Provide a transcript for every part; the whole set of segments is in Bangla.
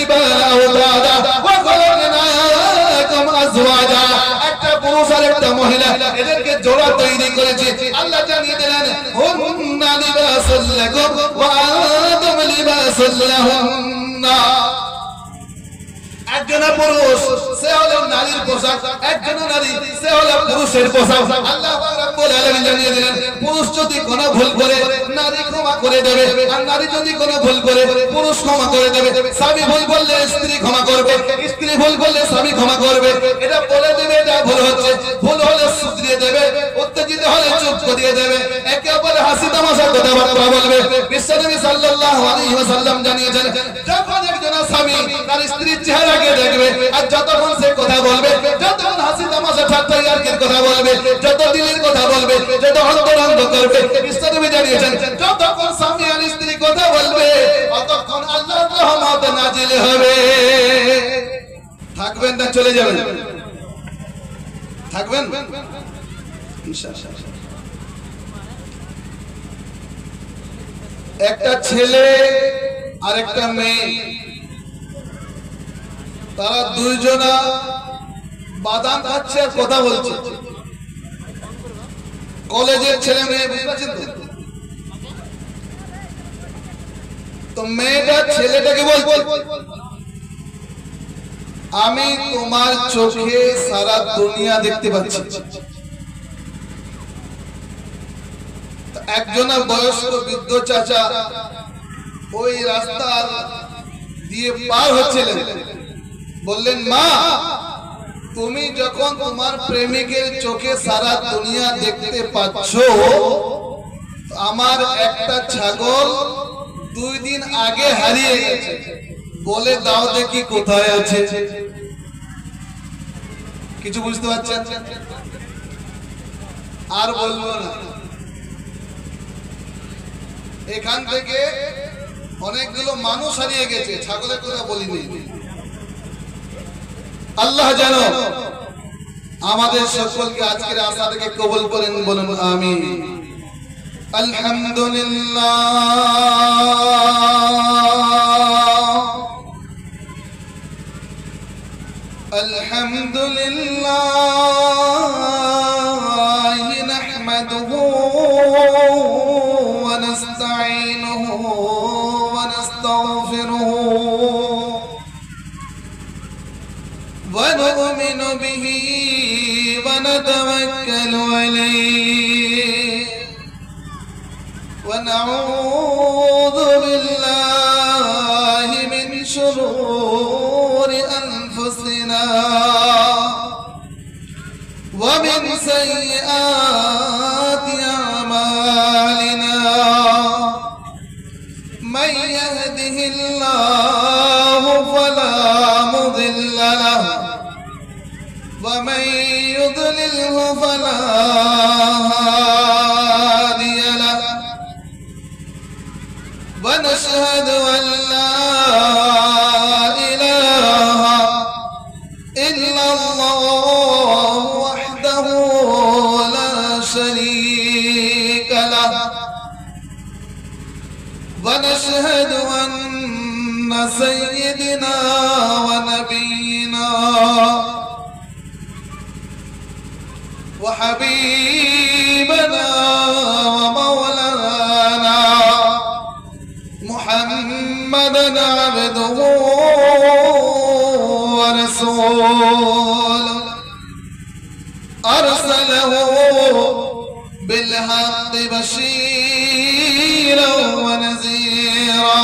الجبال أوتادا وخلقناكم أزواجا একটা পুরুষ আর একটা মহিলা এদেরকে জোড়া তৈরি করেছে আল্লাহ জানিয়ে দিলেন হুন্না লিবাসুল লাকুম ওয়া আনতুম লিবাসুল লাহুন্না একজন পুরুষ সে হলো নারীর পোশাক একজন নারী সে হলো পুরুষের পোশাক আল্লাহ পাক রব্বুল আলামিন জানিয়ে দিলেন পুরুষ যদি কোনো ভুল করে নারী ক্ষমা করে দেবে আর নারী যদি কোনো ভুল করে পুরুষ ক্ষমা করে দেবে স্বামী ভুল করলে স্ত্রী ক্ষমা করবে স্ত্রী ভুল করলে স্বামী ক্ষমা করবে এটা বলে দেবে এটা ভুল হচ্ছে ভুল হলে শুধরিয়ে দেবে উত্তেজিত হলে চুপ করিয়ে দেবে একে অপরের হাসি তামাশা কথাবার্তা বলবে বিশ্বনবী সাল্লাল্লাহু আলাইহি ওয়াসাল্লাম জানিয়েছেন যখন একজন স্বামী তার স্ত্রীর চেহারা দেখবে আর যতক্ষণ সে কথা বলবে যতক্ষণ হাসি তামাশা ঠাট্টা ইয়ার্কির কথা বলবে যত দিলের কথা বলবে যত অন্তরঙ্গ করবে বিশ্বনবী জানিয়েছেন যতক্ষণ স্বামী আর স্ত্রী কথা বলবে ততক্ষণ আল্লাহর রহমত নাজিল হবে থাকবেন না চলে যাবেন থাকবেন ইনশাআল্লাহ একটা ছেলে আর একটা মেয়ে তারা দুইজনা বাদাম খাচ্ছে আর কথা বলছে কলেজের ছেলে মেয়ে বুঝতে তো মেয়েটা ছেলেটাকে বলছে আমি তোমার চোখে সারা দুনিয়া দেখতে পাচ্ছি একজনা বয়স্ক বৃদ্ধ চাচা ওই রাস্তা দিয়ে পার হচ্ছিলেন বললেন মা তুমি যখন তোমার প্রেমিকের চোখে সারা দুনিয়া দেখতে পাচ্ছ আমার একটা ছাগল 2 দিন আগে হারিয়ে গেছে বলে দাও দেখি কোথায় আছে কিছু বুঝতে পারছেন আর বলবো না এখান থেকে অনেকগুলো মানুষ হারিয়ে গেছে ছাগলের কথা বলিনি আল্লাহ জানো আমাদের সকলকে আজকের আশা থেকে কবুল করেন বলুন আমিন আলহামদুলিল্লাহ নাহমাদুহু ওয়া নাস্তাঈনুহু ওয়া নাস্তাগফিরুহু ونؤمن به ونتوكل عليه ونعوذ بالله من شرور أنفسنا ومن سيئات أعمالنا من يهده الله فلا مضل له ومن يضلله فلا هادي له ونشهد أن لا إله إلا الله وحده لا شريك له ونشهد أن سيدنا ونبينا وحبيبنا ومولانا محمدا عبده ورسوله أرسله بالحق بشيرا ونذيرا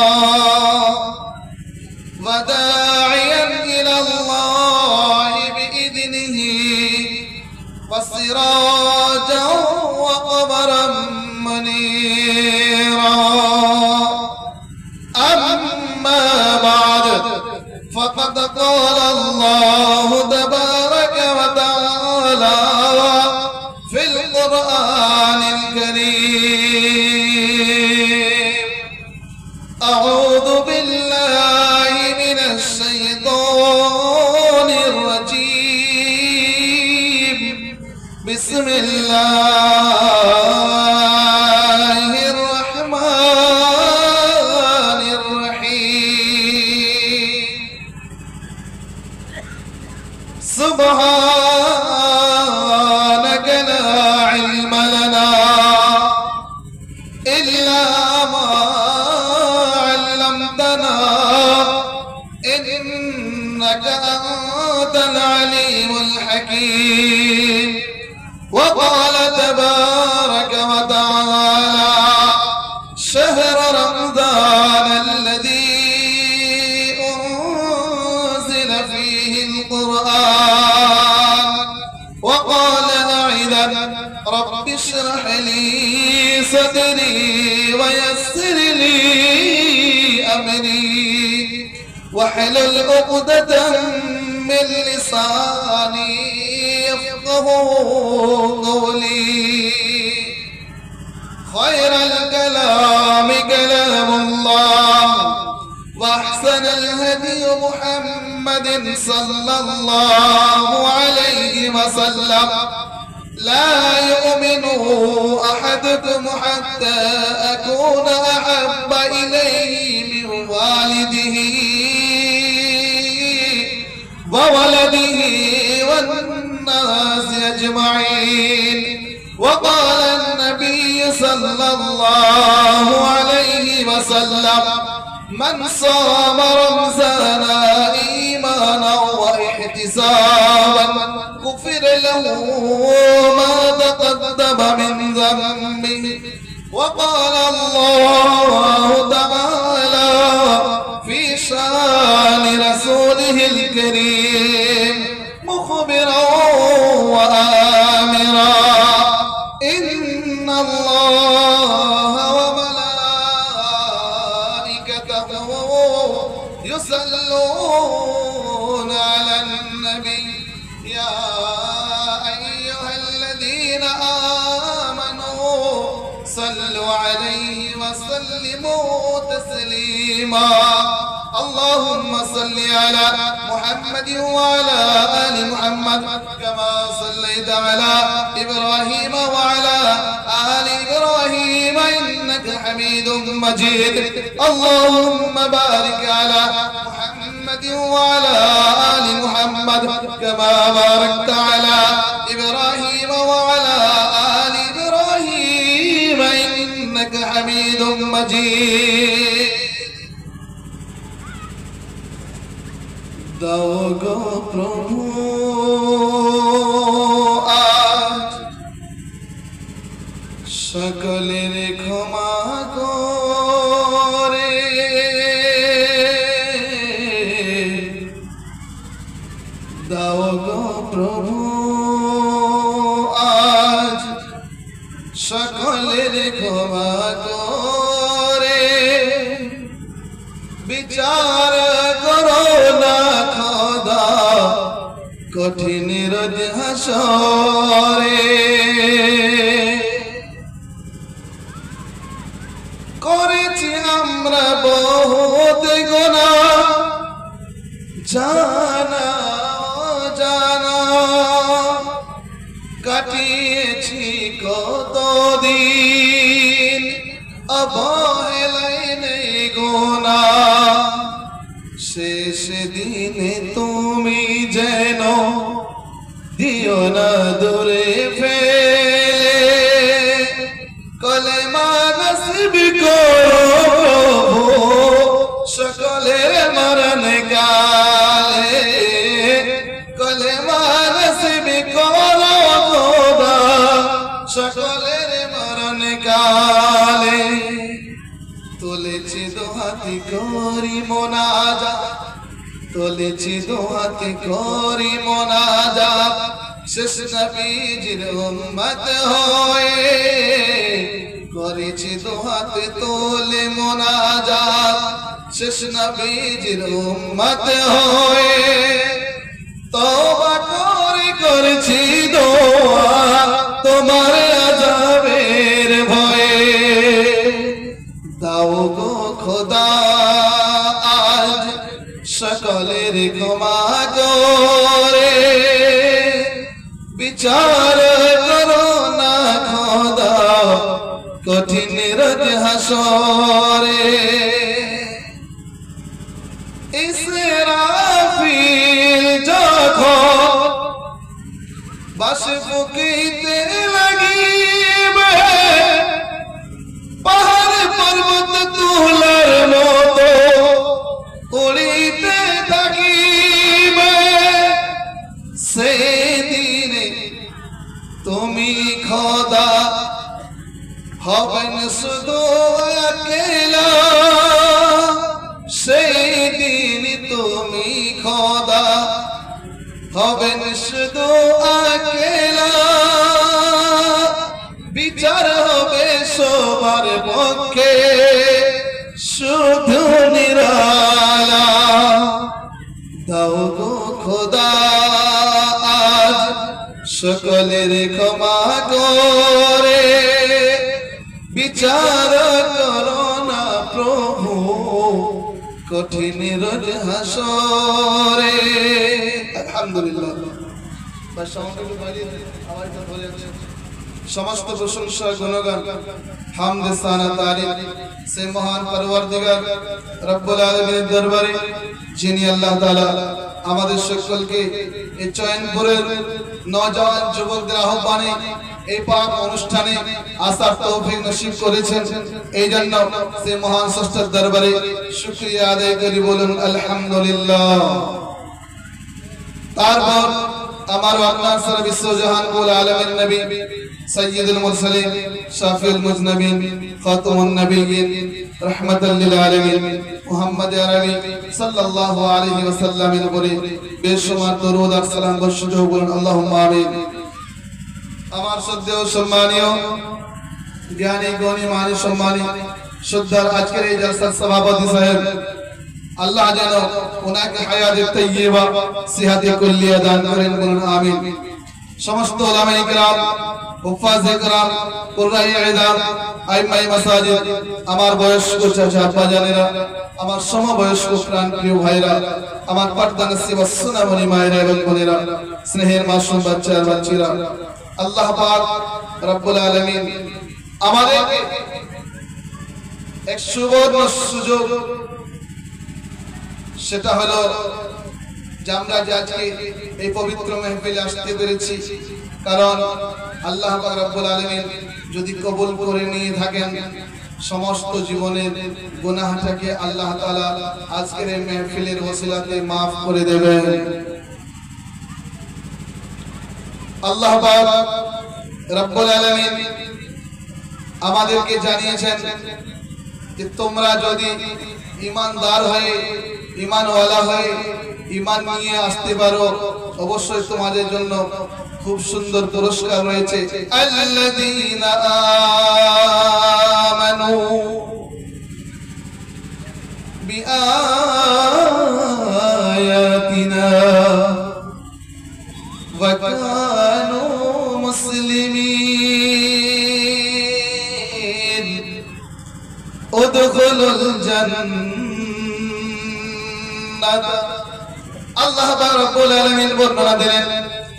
وداعيا إلى الله بإذنه وسراجا وقمرا منيرا أما بعد فقد قال الله تبارك وتعالى في القرآن الكريم أعوذ بالله من الشيطان الرجيم بسم الله الرحمن الرحيم سبحانك لا علم لنا إلا ما علمتنا إنك أنت العليم الحكيم وقال تبارك وتعالى شهر رمضان الذي أنزل فيه القرآن وقال أيضا رب اشرح لي صدري ويسر لي أمري واحلل عقدة من لساني يفقهوا قولي خير الكلام كلام الله وأحسن الهدي محمد صلى الله عليه وسلم لا يؤمن أحدكم حتى أكون أحب إليه من والده وولده والناس أجمعين وقال النبي صلى الله عليه وسلم من صام رمضان إيمانا واحتسابا غفر له ما تقدم من ذنبه وقال الله تعالى في شان رسوله الكريم مخبرا وآمرا إن الله وملائكته يصلون على النبي يا أيها الذين آمنوا صلوا عليه وسلموا تسليما اللهم صل على محمد وعلى آل محمد كما صليت على إبراهيم وعلى آل إبراهيم إنك حميد مجيد اللهم بارك على محمد وعلى آل محمد كما باركت على إبراهيم وعلى آل إبراهيم إنك حميد مجيد দাও গো প্রভু আজ সকলের ক্ষমা করে দাও গো প্রভু আজ সকলের ক্ষমা করে বিচার করো না খোদা কঠিন রোজ হাসরে করেছি আমরা বহুত গুনাহ জানা জানা কাটিয়েছি কতদিন অবহেলায় নেই গুনাহ শেষ দিনে তুমি যেন দিও না দূরে ফেলে কলেমা নসিব করো সকলের মরণ কালে কলেমা নসিব করো খোদা সকলের মরণ কালে তুলেছি দোহাতি করি মোনাজাত তুলেছি দোহাতি করি মোনাজাত শেষ নবীজির উম্মত হয়ে করেছি দোহাতে তোলে মোনাজাত শেষ নবীজির উম্মত হয়ে তওবা করে করেছি দোয়া তোমার আযাবের ভয়ে দাও গো খোদা আজ সকলের ক্ষমা করে বিচার করো না খোদা কঠিন রোজ হাসরে ইসরাফিল যখন বাস ফুকিতে লাগিবে পাহাড় পর্বত তুলার মতো উড়িতে থাকিবে সেদিনে তুমি খোদা হবেন শুধু একলা সেদিন তুমি খোদা হবেন শুধু একলা বিচার হবে সবার পক্ষে শুধু নিরালা দাও গো খোদা আজ সকলের ক্ষমা করে বিচার করো না প্রভু কঠিন রোজ হাসরে। আলহামদুলিল্লাহ। সমস্ত প্রশংসা গুণগান হামদ সানা তারিফ সে মহান পরওয়ারদিগার রব্বুল আলামিনের দরবারে যিনি আল্লাহ তাআলা আমাদের সকলকে এই চয়নপুরের নওজওয়ান যুবকদের আহ্বানে এই পাক অনুষ্ঠানে আসার তৌফিক নসিব করেছেন। এই জন্য সে মহান স্রষ্টার দরবারে শুকরিয়া আদায় করি, বলুন আলহামদুলিল্লাহ। তারপর আমার আপনার সারা বিশ্বজাহান কুল আলমের নবী সৈয়দুল মুরসালিন শাফিউল মুজনবিন খাতামুন নবিয়্যিন রাহমাতাল লিল আলামিন মুহাম্মদ আরবি সাল্লাল্লাহু আলাইহি ওয়াসাল্লামের উপরে বেশুমার দরুদ আর সালাম বর্ষিত হোক, বলুন আল্লাহুম্মা আমিন। আমার শ্রদ্ধেয় সম্মানীয় জ্ঞানী গণী মানি সম্মানী শ্রদ্ধার আজকের এই জলসার সভাপতি সাহেব, আল্লাহ যেন ওনাকে হায়াতে তাইয়্যিবা সিহাতে কুল্লিয়া দান করেন, বলুন আমিন। সমস্ত উলামায়ে কিরাম, হুফাজে কিরাম, কুররায়ে ইদাম, আইম্মায়ে মাসাজিদ, আমার বয়স্ক চাচা আব্বাজানেরা, আমার সমবয়স্ক প্রাণ প্রিয় ভাইরা, আমার পর্দা নসিব সুনামণি মায়েরা এবং বোনেরা, স্নেহের মাসুম বাচ্চা আর বাচ্চীরা, আল্লাহ পাক রব্বুল আলামিন আমাদেরকে এক সুবর্ণ সুযোগ, সেটা হলো যে আমরা আজকে এই পবিত্র মাহফিলে আসতে পেরেছি। কারণ আল্লাহ পাক রব্বুল আলামিন যদি কবুল করে নিয়ে থাকেন সমস্ত জীবনের গুনাহটাকে আল্লাহ তাআলা আজকের এই মাহফিলের ওসিলাতে maaf করে দেবেন। আল্লাহ পাক রব্বুল আলামিন আমাদেরকে জানিয়েছেন যে তোমরা যদি ঈমানদার হয়ে ঈমানওয়ালা হয়ে ঈমান নিয়ে আসতে পারো, অবশ্যই তোমাদের জন্য খুব সুন্দর পুরস্কার রয়েছে। আল্লাযীনা আমানু বিআয়াতিনা ওয়া কানু মুসলিমিন উদখুলুল জান্নাত। আল্লাহ রাব্বুল আলামিন বর্ণনা দিলেন,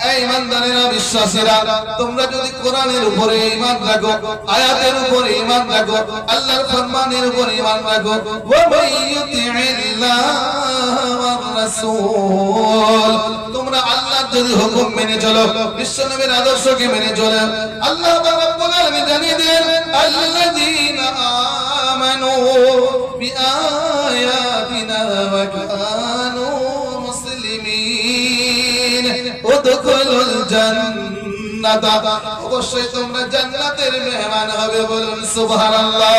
এই ঈমানদারেরা, বিশ্বাসীরা, তোমরা যদি কোরআনের উপরে ঈমান রাখো, আয়াতের উপরে ঈমান রাখো, আল্লাহর ফরমানের উপরে ঈমান রাখো, ওয়া মাইয়ুতি'িল্লাহ ওয়ার রাসূল, তোমরা আল্লাহর যদি হুকুম মেনে চলো, বিশ্বনবীর আদর্শকে মেনে চলো, আল্লাহ রাব্বুল আলামিন জানিয়ে দিলেন আল্লাযীনা আমানু বিআয়াতিনা ওয়া কানু মুসলিমিন উদখুলুল জান্নাত, অবশ্যই তোমরা জান্নাতের মেহমান হবে, বলুন সুবহানাল্লাহ।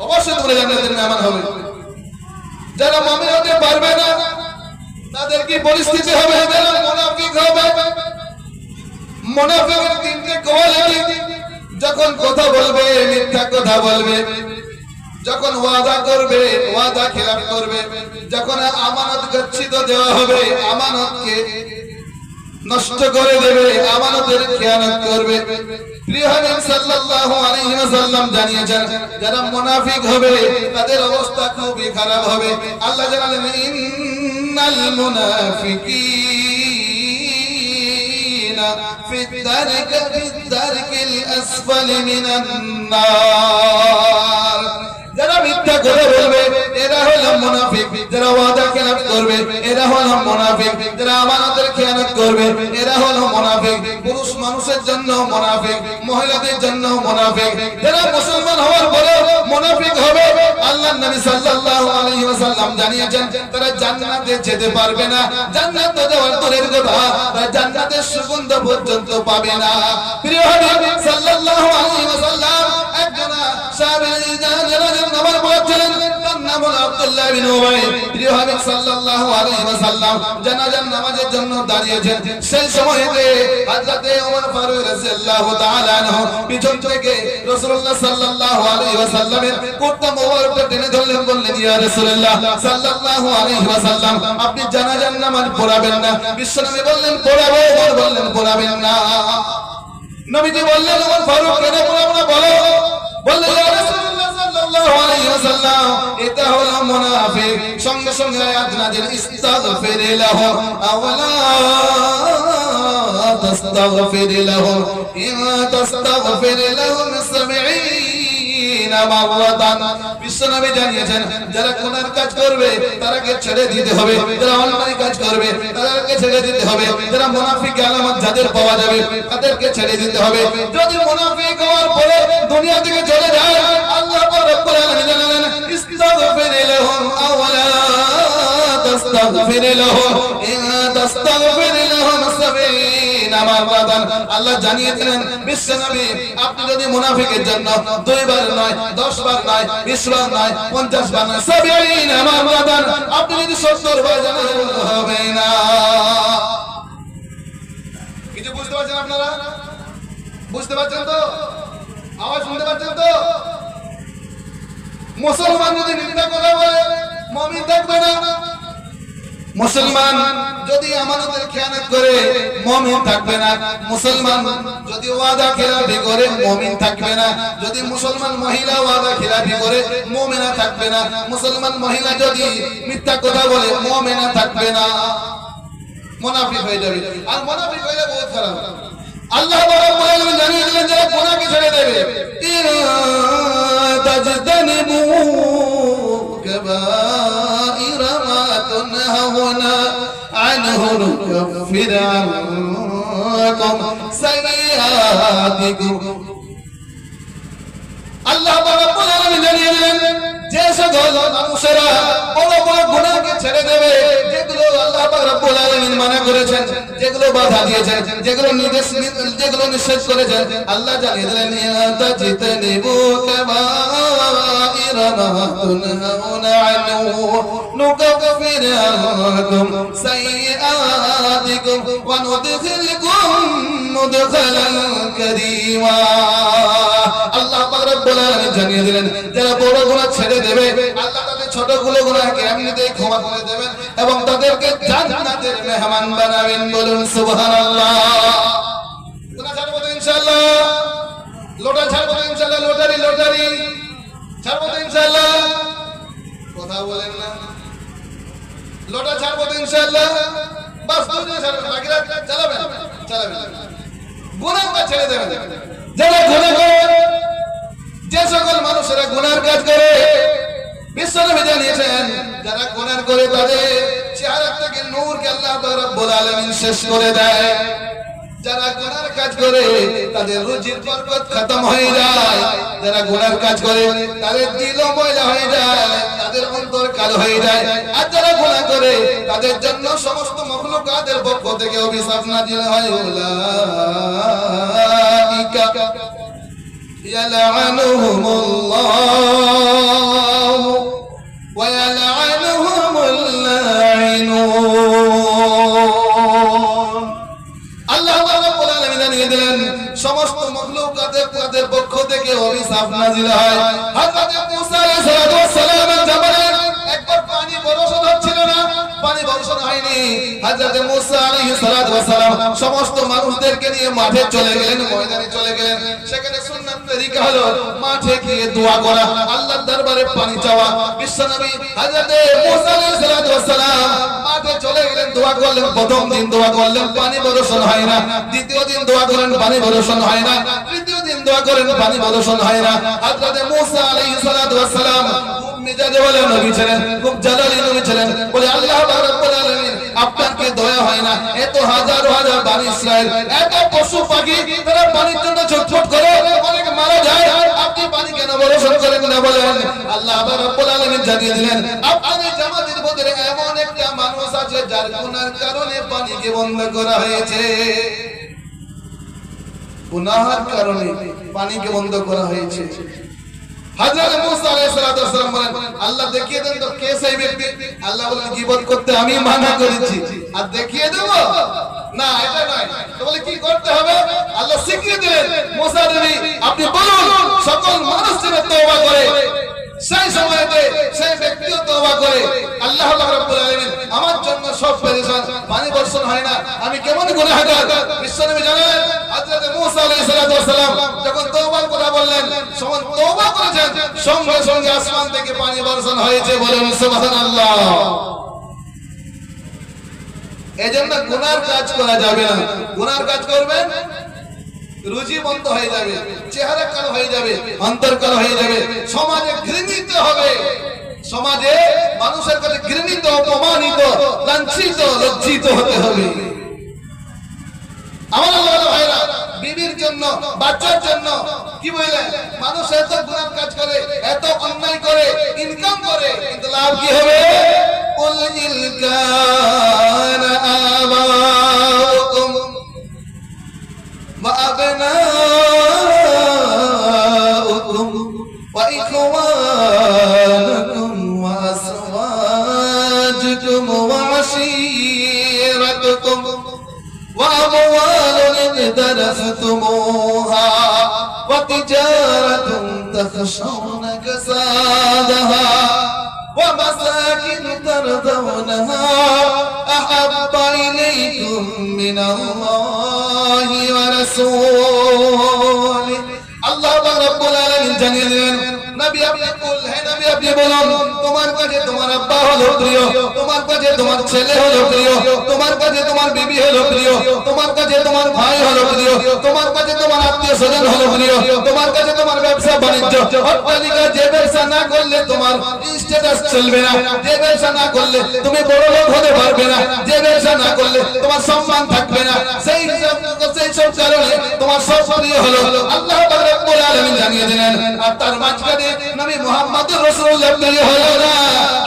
অবশ্যই তোমরা জান্নাতের মেহমান হবে। যারা মুমিন হতে পারবে না তাদের কি পরিস্থিতি হবে? যারা মুনাফিক হবে, মুনাফিকের তিনটে কোয়ালিটি, যখন কথা বলবে মিথ্যা কথা বলবে, যখন ওয়াদা করবে ওয়াদা খিলাফ করবে, যখন আমানত গচ্ছিত দেওয়া হবে আমানতকে নষ্ট করে দেবে, আমানতের খেয়ানত করবে। প্রিয় হাবিব সাল্লাল্লাহু আলাইহি ওয়াসাল্লাম জানিয়েছেন যারা মুনাফিক হবে তাদের অবস্থা খুবই খারাপ হবে। আল্লাহ জানালেন ইন্নাল মুনাফিকিনা ফিদ-দারকিল আসফালি মিনান নার। যারা মিথ্যা কথা বলবে এরা হলো মুনাফিক, যারা ওয়াদা খেলাফ করবে এরা হলো মুনাফিক, যারা আমানতের খেয়ানত পুরুষের জন্য মুনাফিক, মহিলাদের জন্য মুনাফিক। যারা মুসলমান হওয়ার পরে মুনাফিক হবে, আল্লাহর নবী সাল্লাল্লাহু আলাইহি ওয়াসাল্লাম জানিয়েছেন তারা জান্নাতে যেতে পারবে না। জান্নাতে যাওয়ার দূরের কথা, তারা জান্নাতের সুগন্ধ পর্যন্ত পাবে না। প্রিয় হাবিব সাল্লাল্লাহু আলাইহি ওয়াসাল্লাম একজন সাহাবী জানাজার নামাজ পড়ছিলেন, তার নাম হলো আব্দুল্লাহ বিন উবাই। প্রিয় হাবিব সাল্লাল্লাহু আলাইহি ওয়াসাল্লাম জানাজার নামাজের জন্য দাঁড়িয়েছেন। সেই সময়তে হযরতে ওমর ফারুক রাদিয়াল্লাহু তাআলা আনহু পিছন থেকে রাসূলুল্লাহ সাল্লাল্লাহু আলাইহি ওয়াসাল্লামের কুর্তা মোবারকটা টেনে ধরলেন, বললেন ইয়া রাসূলুল্লাহ সাল্লাল্লাহু আলাইহি ওয়াসাল্লাম আপনি জানাজার নামাজ পড়াবেন না? বিশ্বনবী বললেন পড়াবো। ওমর বললেন পড়াবেন না। নবীজি বললেন ওমর ফারুক কেন পড়াবো না বলো? বললেন ইয়া রাসূলুল্লাহ সাল্লাল্লাহু আলাইহি ওয়াসাল্লাম এটা হলো মুনাফিক। সঙ্গে সঙ্গে আয়াত নাযিল ইস্তাগফির লাহুম আওলা তাস্তাগফির লাহুম ইন তাস্তাগফির লাহুম 70 মাররাতান। বিশ্বনবী জানিয়েছেন যারা গুনার কাজ করবে তারাকে ছেড়ে দিতে হবে, যারা অন্যায় কাজ করবে তাদেরকে ছেড়ে দিতে হবে, যারা মুনাফিক আলামত যাদের পাওয়া যাবে তাদেরকে ছেড়ে দিতে হবে। যদি মুনাফিক হওয়ার পরে দুনিয়া থেকে চলে যায়, আল্লাহ রাব্বুল আলামিন জানালেন ইস্তাগফির লাহুম আওলা তাস্তাগফির লাহুম ইন তাস্তাগফির লাহুম 70 মাররাতান। আল্লাহ জানিয়ে দিলেন বিশ্বনবী আপনি যদি মুনাফিকের জন্য 2 বার নয়, 10 বার নয়, 20 বার নয়, 50 বার নয়, 70 মাররাতান আপনি যদি 70 বার জানেন হবে না। কিছু বুঝতে পারছেন আপনারা? বুঝতে পারছেন তো? আওয়াজ শুনতে পাচ্ছেন তো? মুসলমান যদি মিথ্যা কথা বলে মুমিন থাকবে না। মুসলমান যদি আমানতের খেয়ানত করে মুমিন থাকবে না। মুসলমান যদি ওয়াদা খেলাফি করে মুমিন থাকবে না। যদি মুসলমান মহিলা ওয়াদা খেলাফি করে মুমিনা থাকবে না। মুসলমান মহিলা যদি মিথ্যা কথা বলে মুমিনা থাকবে না, মুনাফিক হয়ে যাবে। আর মুনাফিক হইলে বহুত খারাপ। আল্লাহ রাব্বুল আলামিন জানিয়ে দিলেন যারা গুনাহকে ছেড়ে দেবে, তাজতানিবু কাবাইরা মা তুনহাউনা আনহু নুকাফির আনকুম সাইয়্যাতিকুম। আল্লাহ রাব্বুল আলামিন জানিয়ে দিলেন যে সকল মানুষেরা বড় বড় গুনাহকে ছেড়ে দেবে, যেগুলো আল্লাহ রাব্বুল আলামিন মানা করেছেন, যেগুলো বাধা দিয়েছেন, যেগুলো নিষেধ করেছেন, আল্লাহ জানিয়ে দিলেন তাজতানিবু কাবাইরা মা তুনহাউনা আনহু নুকাফির আনকুম সাইয়্যাতিকুম ওয়া নুদখিলকুম মুদখালান কারীমা। আল্লাহ রাব্বুল আলামিন জানিয়ে দিলেন যারা বড় গুনাহ ছেড়ে দেবে আল্লাহ তাদের ছোট গুনাহকে এমনিতেই ক্ষমা করে দেবেন এবং তাদেরকে জান্নাতের মেহমান বানাবেন। বলুন সুবহানাল্লাহ। গুনাহ ছাড়বো তো ইনশাআল্লাহ, লোটা ছাড়বো তো ইনশাআল্লাহ, লটারি ছাড়বো তো ইনশাআল্লাহ। কথা বলেন না? লোটা ছাড়বো তো ইনশাআল্লাহ। বাস দুনিয়া ছাড়বেন, বাকিরা চালাবেন। গুনাহটা ছেড়ে দেবেন। যারা গুনাহ করে, যে সকল মানুষেরা গুনার কাজ করে, বিশ্বনবী জানিয়েছেন যারা গুনাহ করে তাদের চেহারা থেকে নূরকে আল্লাহ রাব্বুল আলামিন শেষ করে দেয়। যারা গুনার কাজ করে তাদের রুজির বরকত খতম হয়ে যায়। যারা গুনার কাজ করে তাদের দিল ময়লা হয়ে যায়, তাদের অন্তর কালো হয়ে যায়। আর যারা গুনাহ করে তাদের জন্য সমস্ত মাখলুকাতের পক্ষ থেকে অভিশাপ নাযিল হয়। উলাইকা ইয়ালআনুহুমুল্লাহ ওয়া ইয়ালআনুহুমুল লাঈনুন। আল্লাহ রাব্বুল আলামিন জানিয়ে দিলেন সমস্ত মাখলুকাতের পক্ষ থেকে অভিশাপ নাযিল হয়। হযরত মুসা আলাইহিস সালামের জামানায় একবার পানি বর্ষণ হচ্ছিল না, পানি বর্ষণ হয়নি। হযরত মুসা আলাইহিস সালাম সমস্ত মানুষদেরকে নিয়ে মাঠে চলে গেলেন, ময়দানে চলে গেলেন। সেখানে সুন্নাত তরিকা হলো মাঠে গিয়ে দোয়া করা, আল্লাহর দরবারে পানি চাওয়া। বিশ্বনবী হযরত মুসা আলাইহিস সালাম মাঠে চলে গেলেন, দোয়া করলেন। প্রথম দিন দোয়া করলেন, পানি বর্ষণ হয় না। দ্বিতীয় দিন দোয়া করেন, পানি বর্ষণ হয় না। তৃতীয় দিন দোয়া করেন, পানি বর্ষণ হয় না। হযরত মুসা আলাইহিস সালাম খুব মেজাজে বলে নবী ছিলেন, খুব জালালি নবী ছিলেন। বলে আল্লাহ রাব্বুল আলামিন আপনাকে দয়া জায়গা হয় না, এত হাজার হাজার বানি ইসরায়েল, এত পশু পাখি তারা পানির জন্য ছটফট করে, অনেক মারা যায়, আপনি পানি কেন বর্ষণ করেন না বলেন? আল্লাহ রাব্বুল আলামিন জানিয়ে দিলেন, আপনাদের জামাতের ভিতরে এমন একটা মানুষ আছে যার গুনার কারণে পানিকে বন্ধ করা হয়েছে। গুনাহের কারণে পানিকে বন্ধ করা হয়েছে। হযরত মুসা আলাইহিস সালাম বলেন, আল্লাহ দেখিয়ে দেন তো কে সেই ব্যক্তি? আল্লাহ বলেন, গীবত করতে আমি মানা করেছি, আর দেখিয়ে দেব না, এটা নয়। তো বলে কি করতে হবে? আল্লাহ শিখিয়ে দিলেন, মুসা নবী আপনি বলুন সকল মানুষ যেন তওবা করে। সেই সময়তে সেই ব্যক্তিও তওবা করে, আল্লাহ রাব্বুল আলামিন আমার জন্য সব পেরেশান, পানি বর্ষণ হয় না, আমি কেমন গুনাহগার। বিশ্বনবী জানেন হযরত মুসা আলাইহিস সালাম যখন তওবার কথা বললেন, যখন তওবা করেছেন, সঙ্গে সঙ্গে আসমান থেকে পানি বর্ষণ হয়েছে। বলেন সুবহানাল্লাহ। এজন্য গুনার কাজ করা যাবে না। গুনার কাজ করবেন, রুজি বন্ধ হয়ে যাবে, চেহারা কালো হয়ে যাবে, অন্তর কালো হয়ে যাবে, সমাজে ঘৃণিত হবে, সমাজে মানুষের কাছে ঘৃণিত, অপমানিত, লাঞ্ছিত, লজ্জিত হতে হবে। আমার আল্লাহর ভাইরা, বিবির জন্য, বাচ্চার জন্য কি বললেন? মানুষ এত গুনার কাজ করে, এত অন্যায় করে, ইনকাম করে, কিন্তু লাভ কি হবে? কুল ইল কানা আবাউকুম وأبناؤكم وإخوانكم وأزواجكم وعشيرتكم وأموال اقترفتموها وتجارة تخشون كسادها ومساكن ترضونها أحب إليكم من الله ورسوله। আল্লাহ রাব্বুল আলামিন জানিয়ে দিলেন, নবী আপনি বল, হে নবী আপনি বলুন, তোমার কাছে তোমার আব্বা হলো প্রিয়, তোমার কাছে তোমার ছেলে হলো প্রিয়, তোমার কাছে তোমার বিবি হলো প্রিয়, তোমার কাছে তোমার ভাই হলো প্রিয়, তোমার কাছে তোমার আত্মীয় স্বজন হলো প্রিয়, তোমার কাছে তোমার ব্যবসা বাণিজ্য, অট্টালিকা, যে ব্যবসা না করলে তোমার স্ট্যাটাস চলবে না, যে ব্যবসা না করলে তুমি বড় লোক হতে পারবে না, যে ব্যবসা না করলে তোমার সম্মান থাকবে না, সেই সব কারণে তোমার সব প্রিয় হলো। আল্লাহ রাব্বুল আলামিন জানিয়ে দিলেন, আর তার মাঝখানে নবী মুহাম্মদুর রাসূলুল্লাহ প্রিয় হলো না,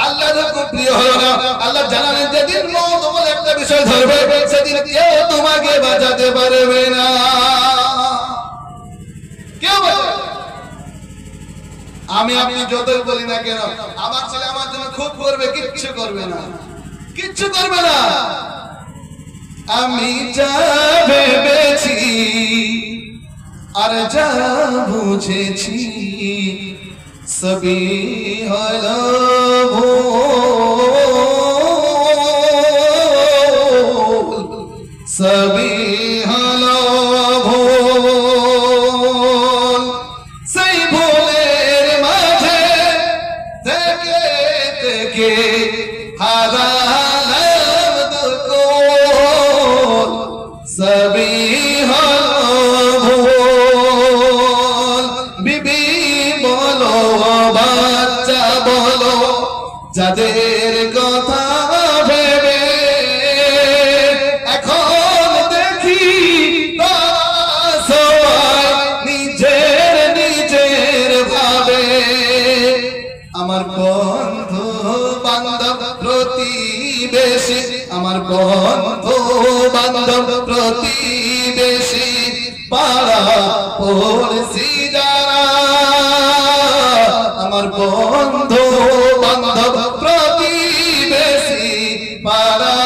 আল্লাহর হুকুম প্রিয় হলো না। আল্লাহ জানালেন, যেদিন মওত বলে একটা বিষয় ধরবে, সেদিন কেউ তোমাকে বাঁচাতে পারবে না। কেউ বাঁচাতে? আমি আপনি যতই বলি না কেন, আমার ছেলে আমার জন্য খুব করবে, কিচ্ছু করবে না, কিচ্ছু করবে না। আমি যা ভেবেছি আর যা বুঝেছি সবই হলো ভুল, সবই হলো ভুল। সেই ভুলের মাঝে থেকে থেকে হারালাম দুকুল, সবই হলো ভুল। বিবি বলো, বাচ্চা বলো, যাদের কথা ভেবে এখন দেখি সবাই নিজের নিজের ভাবে। আমার বন্ধু বান্ধব প্রতিবেশী, আমার বন্ধু বান্ধব প্রতিবেশী, পাড়া পড়শি যারা, আমার বন্ধু বান্ধব প্রতিবেশী, পাড়া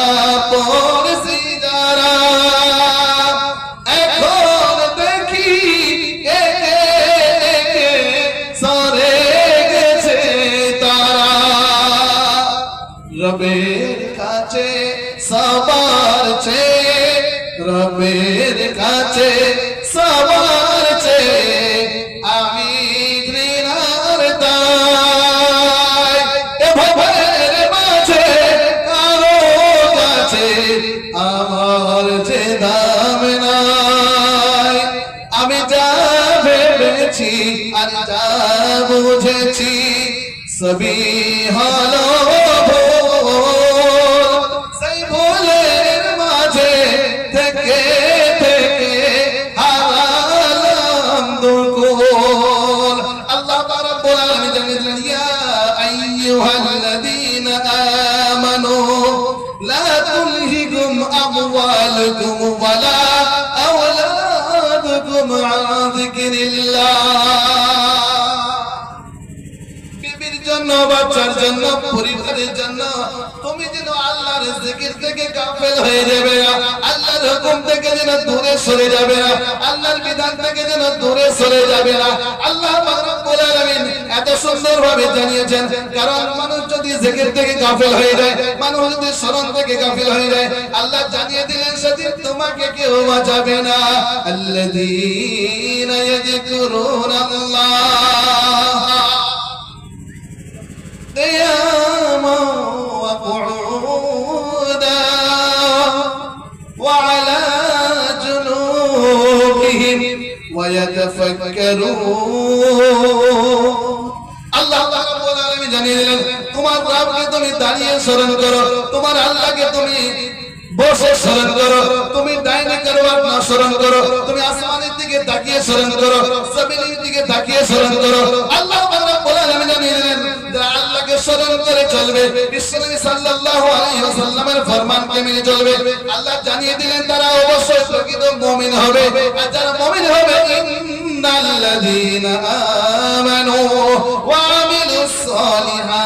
পড়শি যারা, এখন দেখি একে একে সরে গেছে তারা। রবের কাছে সবার চেয়ে, রবের কাছে সবার চেয়ে আমি ঘৃণার দায়। এ ভবের মাঝে কারো কাছে আমার যে দাম নাই। আমি যা ভেবেছি আর যা বুঝেছি সবই হলো ভুল। সেই ভুলের আইয়ুহাল্লাযীনা আমানু লা তুলহিকুম আমওয়ালুকুম ওয়ালা আওলাদুকুম আন যিকরিল্লাহ। জন্য বাচ্চার জন্য পরিবারের জন্য তুমি যেন আল্লাহর জিকির থেকে গাফেল হয়ে যাবে না, আল্লাহর হুকুম থেকে যেন দূরে সরে যাবে না, আল্লাহর বিধান থেকে যেন দূরে সরে যাবে না। আল্লাহ পাক রব্বুল আলামিন এত সুন্দরভাবে জানিয়েছেন, কারণ মানুষ যদি জিকির থেকে গাফেল হয়ে যায়, মানুষ যদি স্মরণ থেকে গাফেল হয়ে যায়, আল্লাহ জানিয়ে দিলেন সেদিন তোমাকে কেউ বাঁচাবে না। আল্লাযীনা ইয়াযকুরুনাল্লাহ قياما وقعودا وعلى جنوبهم ويتفكرون। আল্লাহ রাব্বুল আলামিন জানিয়ে দিলেন তোমার রবকে তুমি দাঁড়িয়ে স্মরণ করো, তোমার আল্লাহকে তুমি বসে স্মরণ করো, তুমি ডাইনে কারবার না স্মরণ করো, তুমি আসমানের দিকে তাকিয়ে স্মরণ করো, জমিনের দিকে তাকিয়ে স্মরণ করো। আল্লাহ রাব্বুল আলামিন জানিয়ে দিলেন যারা আল্লাহকে স্মরণ করে চলবে, বিশ্বনবী সাল্লাল্লাহু আলাইহি ওয়াসাল্লামের ফরমানকে মেনে চলবে, আল্লাহ জানিয়ে দিলেন তারা অবশ্যই প্রকৃত মুমিন হবে। আর যারা মুমিন হবে, ইন্নাল্লাযীনা আমানু ওয়া আমিলুস সালিহাত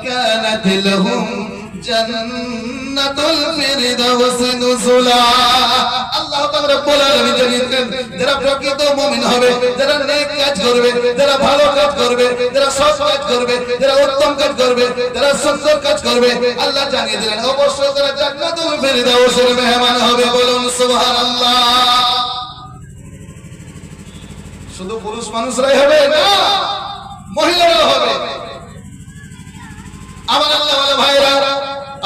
কানাত লাহুম জান্নাতুল ফিরদাউস নুজুলা। আল্লাহ পাক রব্বুল আলামিন জানিয়েছেন যারা প্রকৃত মুমিন হবে, যারা নেক কাজ করবে, যারা ভালো কাজ করবে, যারা সৎ কাজ করবে, যারা উত্তম কাজ করবে, যারা সুন্দর কাজ করবে, আল্লাহ জানিয়ে দিলেন অবশ্যই তারা জান্নাতুল ফিরদাউসের মেহমান হবে। বলুন সুবহানাল্লাহ। শুধু পুরুষ মানুষরাই হবে না, মহিলারাও হবে। আমার আল্লাহ ওয়ালা ভাইরা,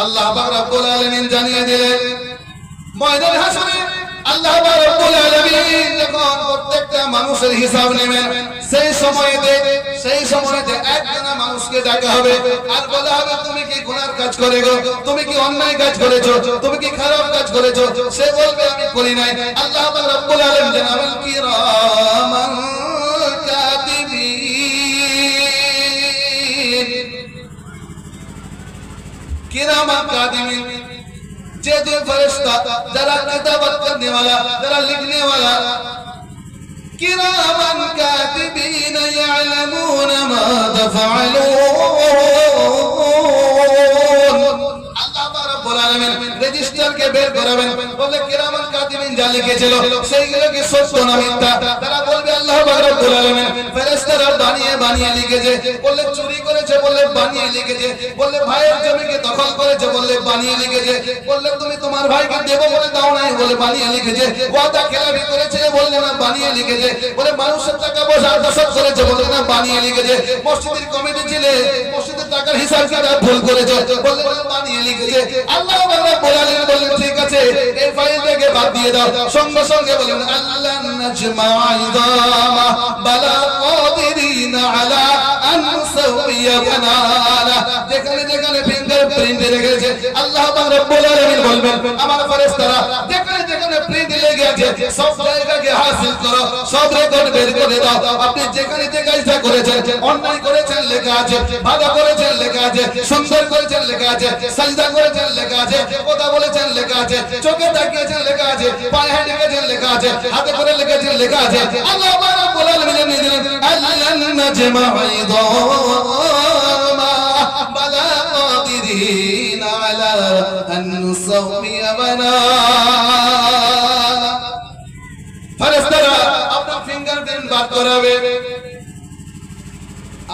আল্লাহ পাক রব্বুল আলামিন জানিয়ে দিলেন ময়দান হাসরে আল্লাহ পাক রব্বুল আলামিন যখন প্রত্যেকটা মানুষের হিসাব নেবেন, সেই সময়তে একজনা মানুষকে ডাকা হবে আর বলা হবে তুমি কি গুনার কাজ করেছো, তুমি কি অন্যায় কাজ করেছো, তুমি কি খারাপ কাজ করেছো। সে বলবে আমি করি নাই। আল্লাহ পাক রব্বুল আলামিন জানাবেন কিরামান किरामान कादिमीन, जे दो फरिश्ता जरा किताबत करने वाला, जरा लिखने वाला, किरामान कातिबीन यअलमून मा तफअलून। अल्लाह रब्बुल आलामीन রেজিস্টার কে বের করাবেন, বলে কিরামান কাতিবিন যা লিখেছিল সেইগুলো কি সত্য না মিথ্যা। তারা বলবে আল্লাহ পাক রব্বুল আলামিন ফেরেশতারা বানিয়ে লিখেছে। বললে চুরি করেছে, বললে বানিয়ে লিখেছে। বললে ভাইয়ের জমিকে দখল করেছে, বললে বানিয়ে লিখেছে। বললে তুমি তোমার ভাইকে দেব বলে দাও নাই, বলে বানিয়ে লিখেছে। ওয়াদা খেলাফি করেছে, বললে না বানিয়ে লিখেছে। বলে মানুষের টাকা পয়সা দখল করেছে, বললে না বানিয়ে লিখেছে। মসজিদের কমিটি ছিলে, মসজিদের টাকার হিসাব কিতাব ভুল করেছে, বললে বানিয়ে লিখেছে। আল্লাহ পাক রব্বুল আলামিন বললেন ঠিক আছে এই ফাইলটাকে বাদ দিয়ে দাও। সঙ্গে সঙ্গে বলেন আল্লাহ নাজমা ইদামা বালা কাদিরিনা আলা আন নুসাউইয়া বানানা। যেখানে যেখানে ফিঙ্গারপ্রিন্ট লেগেছে আল্লাহ পাক রব্বুল আলামিন বলবেন আমার ফেরেশতারা যেখানে যেখানে প্রিন্ট লেগে আছে সব জায়গাকে হাসিল করো, সব রেকর্ড বের করে দাও। আপনি যেখানে যে কাজটা করেছেন, অন্যায় করেছেন লেখা আছে, ভালো করেছেন লেখা আছে, সুন্দর করেছেন লেখা আছে, সাজদা করেছেন লেখা আছে, কথা বলেছেন লেখা আছে, চোখে তাকিয়েছেন লেখা আছে, পায়ে হেঁটেছেন লেখা আছে, হাতে করে লিখেছেন লেখা আছে। আল্লাহ রাব্বুল আলামিন জানিয়ে দিলেন আল্লাহ নাজমা ইদামা বালা কাদিরিন আলা আন নুসাউইয়া বানানা। ফেরেশতারা আপনার ফিঙ্গারপ্রিন্ট বার করাবে।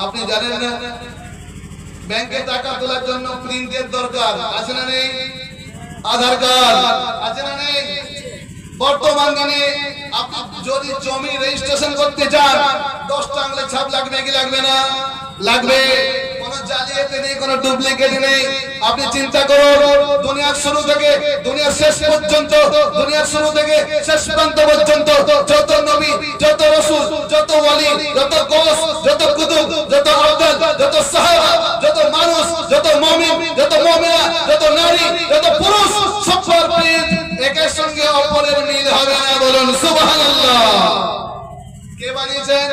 আপনি জানেন না ব্যাংকে টাকা তোলার জন্য প্রিন্টের দরকার আছে না নেই? আধার কার্ড আছে না নেই? বর্তমান দিনে আপনি যদি জমি রেজিস্ট্রেশন করতে চান 10টা আঙুলে ছাপ লাগবে কি লাগবে না? লাগবে। কোনো জালিয়াতি নেই, কোনো ডুপ্লিকেট নেই। আপনি চিন্তা করুন দুনিয়ার শুরু থেকে দুনিয়ার শেষ পর্যন্ত, দুনিয়ার শুরু থেকে শেষ প্রান্ত পর্যন্ত যত নবী, যত রাসূল, যত ওয়ালি, যত গৌস, যত কুতুব, যত আফদাল, যত সাহাবা, যত মানুষ, যত মুমিন, যত মুমিনা, যত নারী, যত পুরুষ, সবার প্রিন্ট একের সঙ্গে অপরের মিল হবে না। বলুন সুবহানাল্লাহ। কে বানিয়েছেন?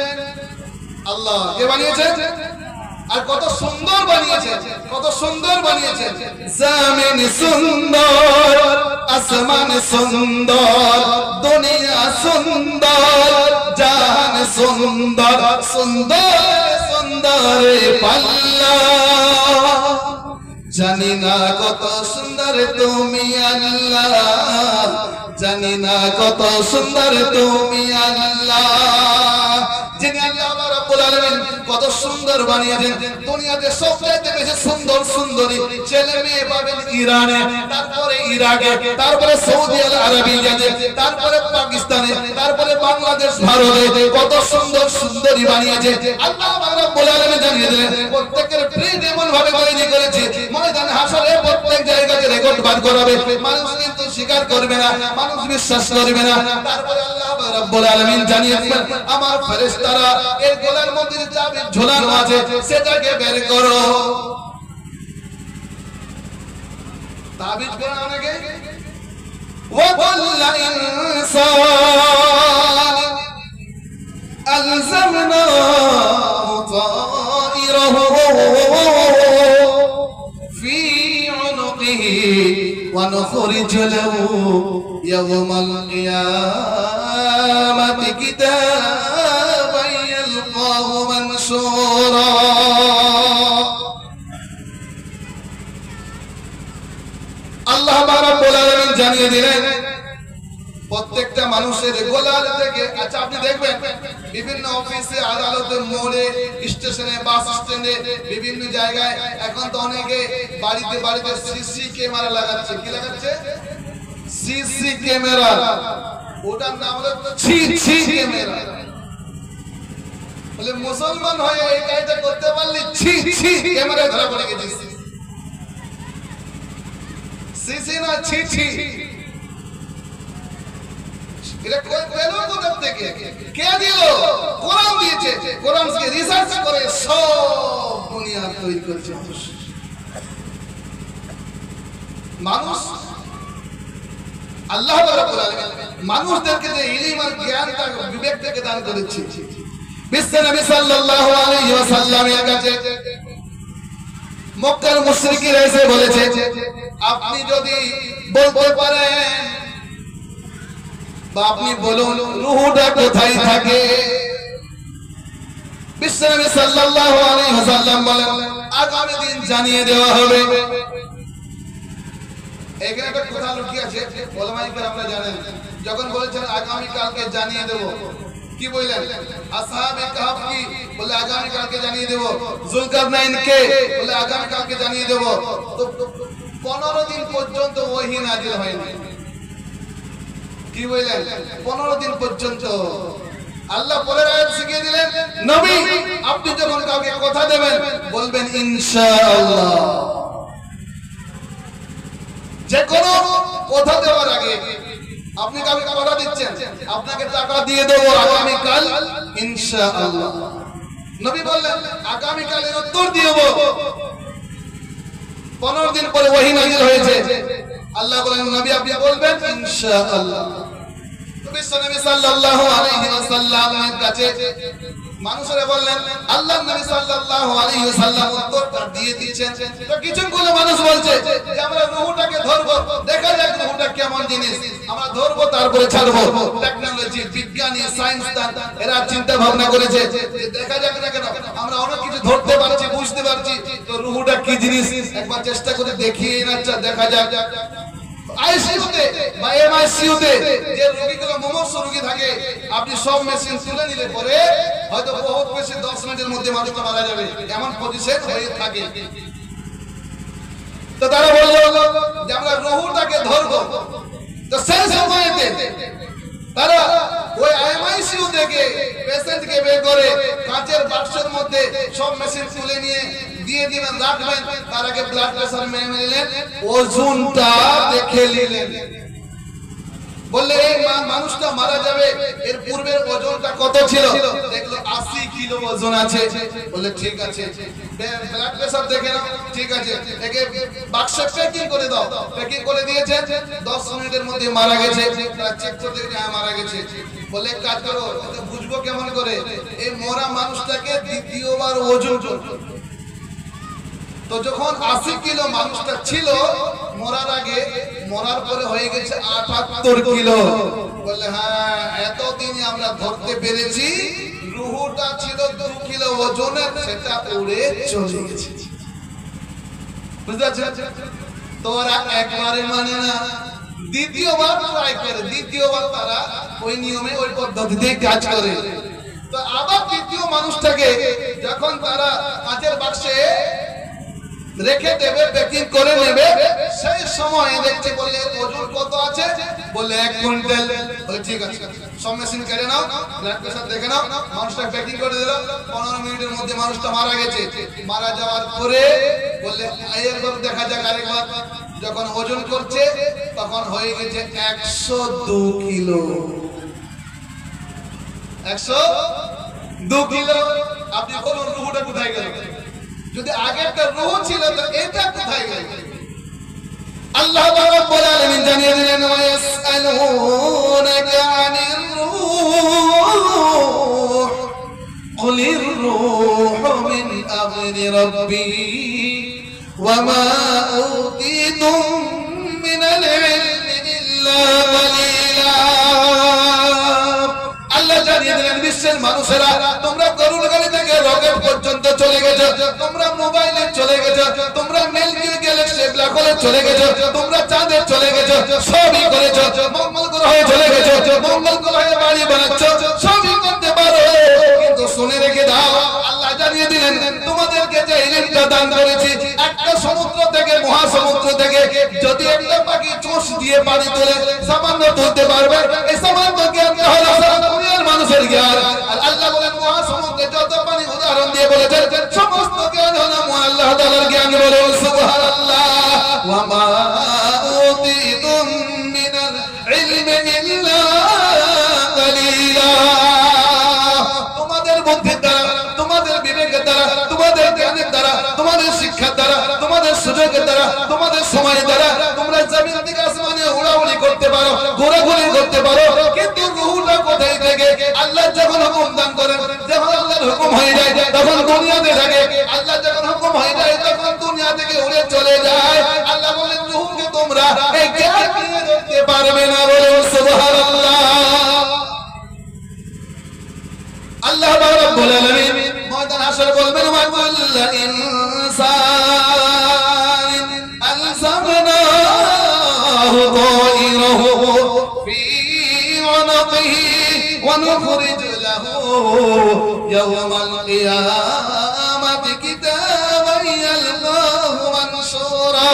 আল্লাহ। কে বানিয়েছেন? আর কত সুন্দর বানিয়েছেন, কত সুন্দর বানিয়েছেন। জমিন সুন্দর, আসমান সুন্দর, দুনিয়া সুন্দর, জাহান সুন্দর, সুন্দর সুন্দর পাল্লা। জানি না কত সুন্দর তুমি আল্লাহ, জানি না কত সুন্দর তুমি আল্লাহ। যিনি আল্লাহ রাব্বুল আলামিন কত সুন্দর বানিয়েছেন। দুনিয়াতে সবচেয়ে বেশি সুন্দর সুন্দরী ছেলে মেয়ে পাবেন ইরানে, তারপরে ইরাকে, তারপরে সৌদি আরবিয়াতে, তারপরে পাকিস্তানে, তারপরে বাংলাদেশ, ভারতে কত সুন্দর সুন্দরী বানিয়েছে আল্লাহ রাব্বুল আলামিন জানিয়ে দিলেন। প্রত্যেকের প্রিয় এমন ভাবে তৈরি করেছে, ময়দান হাসরে প্রত্যেক জায়গাতে রেকর্ড বার করাবে। মানুষ কিন্তু স্বীকার করবে না, মানুষ বিশ্বাস করবে না। তারপরে আল্লাহ রাব্বুল আলামিন জানিয়ে দিলেন, আমার ফেরেশতারা এর গলার মধ্যে চাবি ঝোলানো আছে, সেটাকে বের করো। তাবিজ করে অনেকে ওয়া কুল্লু ইনসান আলজামনা তাইরাহু ফি উনুকিহি ওয়া নুখরিজু লাহু ইয়াওমাল কিয়ামাতি কিতাবান ইয়ালকাহু মানসুরা। আল্লাহ রাব্বুল আলামিন জানিয়ে দিলেন প্রত্যেকটা মানুষের গোলার থেকে। আচ্ছা আপনি দেখবেন বিভিন্ন অফিসে, আদালতে, মোড়ে, স্টেশনে, বাস স্ট্যান্ডে, বিভিন্ন জায়গায় এখন তো অনেকে বাড়িতে বাড়িতে সিসি ক্যামেরা লাগাচ্ছে। কি লাগাচ্ছে? CC camera. ওটার নাম হলো ছি ক্যামেরা। বলে মুসলমান হয়ে এই কাজটা করতে পারলি ছি ক্যামেরা ধরা পড়ে গেছিস। সিসি না ছি। এটা পেলো কোথা থেকে? কে দিল? কোরআন দিয়েছে। কোরআনকে রিসার্চ করে সব দুনিয়া তৈরি করেছে মানুষ। আল্লাহ রাব্বুল আলামিন মানুষদেরকে যে ইলম আর জ্ঞানটা, বিবেকটাকে দান করেছে। বিশ্বনবী সাল্লাল্লাহু আলাইহি ওয়াসাল্লামের কাছে মক্কার মুশরিকরা এসে বলেছে, আপনি যদি বলতে পারেন বা আপনি বলুন রূহটা কোথায় থাকে। বিশ্বনবী সাল্লাল্লাহু আলাইহি ওয়াসাল্লাম বলেন, আগামী দিন জানিয়ে দেওয়া হবে। এখানে একটা কথা লুকিয়ে আছে, ওলামায়ে কেরামরা জানেন। যখন বলেছেন আগামী কালকে জানিয়ে দেব, কি বললেন? আসহাবে কাহফ কি বলে আগামী কালকে জানিয়ে দেব। যুলকারনাইন কে বলে আগামী কালকে জানিয়ে দেব। তো 15 দিন পর্যন্ত ওহী নাযিল হয়নি। কি বললেন? 15 দিন পর্যন্ত আল্লাহ পরের আয়াত শিখিয়ে দিলেন, নবী আপনি যখন কাউকে কথা দেবেন বলবেন ইনশাআল্লাহ। যে কোনো কথা দেওয়ার আগে আপনি কাউকে কথা দিচ্ছেন, আপনাকে টাকা দিয়ে দেবো আগামী কাল ইনশাআল্লাহ। নবী বললেন আগামী কালের উত্তর দিব। 15 দিন পরে ওহী নাযিল হয়েছে। আল্লাহ বলেন নবী আপনি বলবেন ইনশাআল্লাহ। বিশ্বনবী সাল্লাল্লাহু আলাইহি ওয়াসাল্লামের কাছে মানুষেরা বললেন, আল্লাহর নবী সাল্লাল্লাহু আলাইহি ওয়াসাল্লাম উত্তরটা দিয়ে দিয়েছেন। তো কিছুগুলো মানুষ বলছে যে আমরা রূহটাকে ধরবো, দেখা যাক রূহটা কেমন জিনিস, আমরা ধরবো তারপরে ছাড়বো। টেকনোলজি, বিজ্ঞানী, সায়েন্সদান এরা চিন্তা ভাবনা করেছে যে দেখা যাক না কেন, আমরা অনেক কিছু ধরতে পারছি, বুঝতে পারছি, তো রূহটা কি জিনিস একবার চেষ্টা করে দেখিয়ে না দেখা যাক। আইসিইউতে বা এমআইসিইউতে যে রোগীগুলো মুমূর্ষু রোগী থাকে, আপনি সব মেশিন তুলে নিলে পরে হয়তো বহুত বেশি 10 মিনিটের মধ্যে মানুষটা মারা যাবে, এমন পজিশন হয়ে থাকে। তো তারা বলল যে আমরা রূহটাকে ধরবো। তো সেই সময়তে তারা ওই এমআইসিইউ থেকে পেশেন্টকে বের করে কাঁচের বাক্সের মধ্যে সব মেশিন তুলে নিয়ে দিয়ে দিবেন, রাখবেন। তার আগে ব্লাড প্রেসার মেনে নিলেন, ওজনটা দেখে নিলেন। বললে এই মানুষটা মারা যাবে, এর পূর্বের ওজনটা কত ছিল? দেখলো 80 কিলো ওজন আছে। বললে ঠিক আছে, ব্লাড প্রেসার দেখে নাও, ঠিক আছে, একে বাক্সে প্যাকিং করে দাও। প্যাকিং করে দিয়েছে, 10 মিনিটের মধ্যে মারা গেছে। তারা চেক করে দেখে মারা গেছে। বলে কাজ করো, বুঝবো কেমন করে এই মরা মানুষটাকে দ্বিতীয়বার ওজন করো। তো যখন 80 কিলো মানুষটা ছিল মরার আগে, মরার পরে হয়ে গেছে 78 কিলো। বলে হ্যাঁ, এতদিন আমরা ধরতে পেরেছি রুহুটা ছিল 2 কিলো ওজনের, সেটা উড়ে চলে গেছে। বুঝতে পারছেন? তো ওরা একবারে মানে না, দ্বিতীয়বার ট্রাই করে, দ্বিতীয়বার তারা ওই নিয়মে ওই পদ্ধতিতে কাজ করে। তো আবার দ্বিতীয় মানুষটাকে যখন তারা কাঁচের বাক্সে রেখে দেবে, প্যাকিং করে নেবে, সেই সময় দেখছে বলে ওজন কত আছে, বলে 1 কুইন্টাল। বলে ঠিক আছে, সব মেশিন কেটে নাও, ব্লাড প্রেসার দেখে নাও। মানুষটা প্যাকিং করে দিল, 15 মিনিটের মধ্যে মানুষটা মারা গেছে। মারা যাওয়ার পরে বললে এরপর দেখা যাক আরেকবার। যখন ওজন করছে তখন হয়ে গেছে 102 কিলো। 102 কিলো। আপনি বলুন রুহুটা কোথায় গেল? যদি আগেরটা রূহ ছিল তো এটা কোথায় গেল? আল্লাহ রাব্বুল আলামিন জানিয়ে দিলেন, ওয়া ইয়াসআলুনাকা আনির রূহ কুলির রূহু মিন আমরি রাব্বি ওয়া মা উতীতুম মিনাল ইলমি ইল্লা কালিলা। আল্লাহ জানিয়ে দিলেন, বিশ্বের মানুষেরা তোমরা গরুর গাড়ি থেকে রকেট পর্যন্ত চলে গেছো, তোমরা মোবাইলে চলে গেছো, তোমরা মিল্কি গ্যালাক্সি ব্ল্যাক হোলে চলে গেছো, তোমরা চাঁদে চলে গেছো, সবই করেছো। মঙ্গল গ্রহে চলে গেছো, মঙ্গল গ্রহে বাড়ি বানাচ্ছো, সবই করতে পারো। কিন্তু শুনে রেখে দাও, আল্লাহ জানিয়ে দিলেন তোমাদেরকে যে ইলমটা দান করেছি, একটা সমুদ্র থেকে, মহাসমুদ্র থেকে যদি একটা পাখি চোঁচ দিয়ে পানি তোলে সামান্য তুলতে পারবে। এই সামান্য জ্ঞানটা হলো সারা দুনিয়ার মানুষের জ্ঞান। আর আল্লাহ বলেন মহাসমুদ্রে যত পানি, উদাহরণ দিয়ে বলেছেন সমস্ত জ্ঞান হলো আল্লাহ তাআলার জ্ঞান। বলেন সুবহানাল্লাহ। ওয়া মা উতীতুম মিনাল ইলমি ইল্লা কালিলা। তোমাদের বুদ্ধির দ্বারা, তোমাদের বিবেকের দ্বারা, তোমাদের জ্ঞানের দ্বারা, তোমাদের শিক্ষার দ্বারা, তোমাদের সুযোগের দ্বারা, তোমাদের সময়ের দ্বারা তোমরা জমিন থেকে আসমানে উড়াউড়ি করতে পারো, ঘোরাঘুরি করতে পারো, কিন্তু রূহটা কোথায় থেকে? আল্লাহ যখন হুকুম দান করেন, যখন আল্লাহর হুকুম হয়ে যায় তখন দুনিয়াতে থাকে। আল্লাহ যখন হুকুম হয়ে যায় তখন দুনিয়া থেকে উড়ে চলে যায়। আল্লাহ বলেন রূহকে তোমরা এই জ্ঞান নিয়ে রাখতে পারবে না। বলেন সুবহানাল্লাহ। আল্লাহ রাব্বুল আলামিন ময়দান হাশর বলবেন, ওয়া কুল্লু ইনসানিন আলজামনাহু তায়রাহু ফি উনকিহি ওয়া নুখরিজু লাহু ইয়াওমাল কিয়ামাতি কিতাবান ইয়ালকাহু মানশুরা।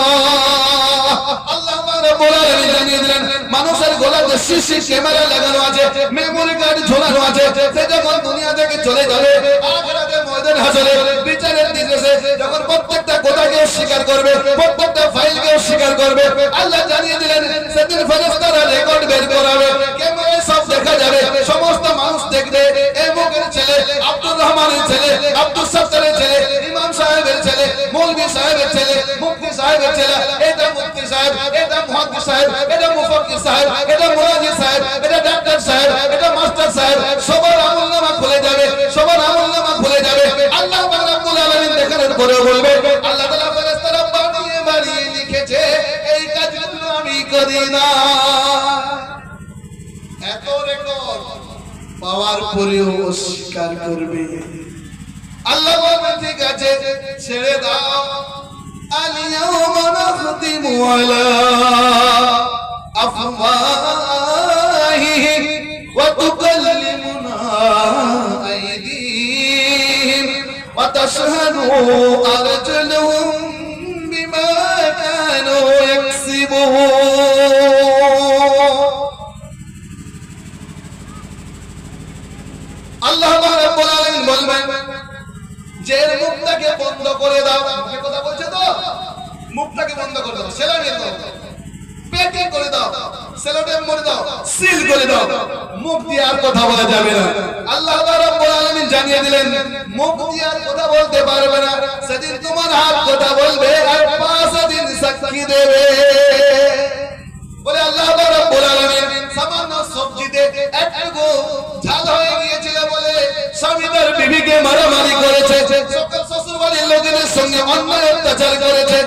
আল্লাহ রাব্বুল আলামিন জানিয়ে দিলেন মানুষের গলাতে সিসি ক্যামেরা লাগানো আছে, মেমোরি কার্ড ঝোলানো আছে। সে যখন দুনিয়া থেকে চলে যাবে, আখিরাতের ময়দান হাসরে বিচারের দিবসে যখন প্রত্যেকটা কথাকে স্বীকার করবে, প্রত্যেকটা ফাইলকে স্বীকার করবে, আল্লাহ জানিয়ে দিলেন সেদিন ফেরেশতারা রেকর্ড বের করাবে, ক্যামেরায় সব দেখা যাবে। সমস্ত মানুষ দেখবে এই মুখের ছেলে, আব্দুর রহমানের ছেলে, আব্দুল সত্তারের ছেলে, ইমাম সাহেবের ছেলে, মৌলভী সাহেবের ছেলে, মুফতি সাহেবের ছেলে, এটা মুফতি সাহেব, এটা মুহাদ্দিস সাহেব, এটা মুফাক্কির সাহেব, এটা মুনাজির সাহেব, এটা ডাক্তার সাহেব, এটা মাস্টার সাহেব। সবার আমলনামা খুলে যাবে, সবার আমলনামা খুলে যাবে। আল্লাহ রাব্বুল আলামিন দেখানোর পরে বলবে, আল্লাহ তাআলা ফেরেশতারা বানিয়ে বানিয়ে লিখেছে, এই কাজগুলো আমি করি না। এত রেকর্ড পাওয়ার পরেও অস্বীকার করবে। আল্লাহ বলবেন ঠিক আছে, ছেড়ে দাও। আল-ইয়াওমা নাখতিমু আলা আফওয়াহিহিম ওয়া তুকাল্লিমুনা আইদিহিম ওয়া তাশহাদু আরজুলুহুম বিমা কানু ইয়াকসিবুন। আল্লাহ রাব্বুল আলামিন বলবেন যে মুখটাকে বন্ধ করে দাও। মুখে কথা বলছে তো, মুখটাকে বন্ধ করে দাও, সেলাইয়ে দাও, পেটে করে দাও, সেলোটেপ করে দাও, সিল করে দাও, মুখ দিয়ে আর কথা বলা যাবে না। আল্লাহ রাব্বুল আলামিন জানিয়ে দিলেন মুখ দিয়ে আর কথা বলতে পারবে না। সেদিন তোমার হাত কথা বলবে আর পা সেদিন সাক্ষী দেবে। বলে আল্লাহ রাব্বুল আলামিন সামান্য সবজিতে একটু ঝাল হয়ে গিয়েছিল বলে স্বামী তার বিবিকে মারামারি করেছে, সকল শ্বশুরবাড়ির লোকেদের সঙ্গে অন্যায় অত্যাচার অত্যাচার করেছে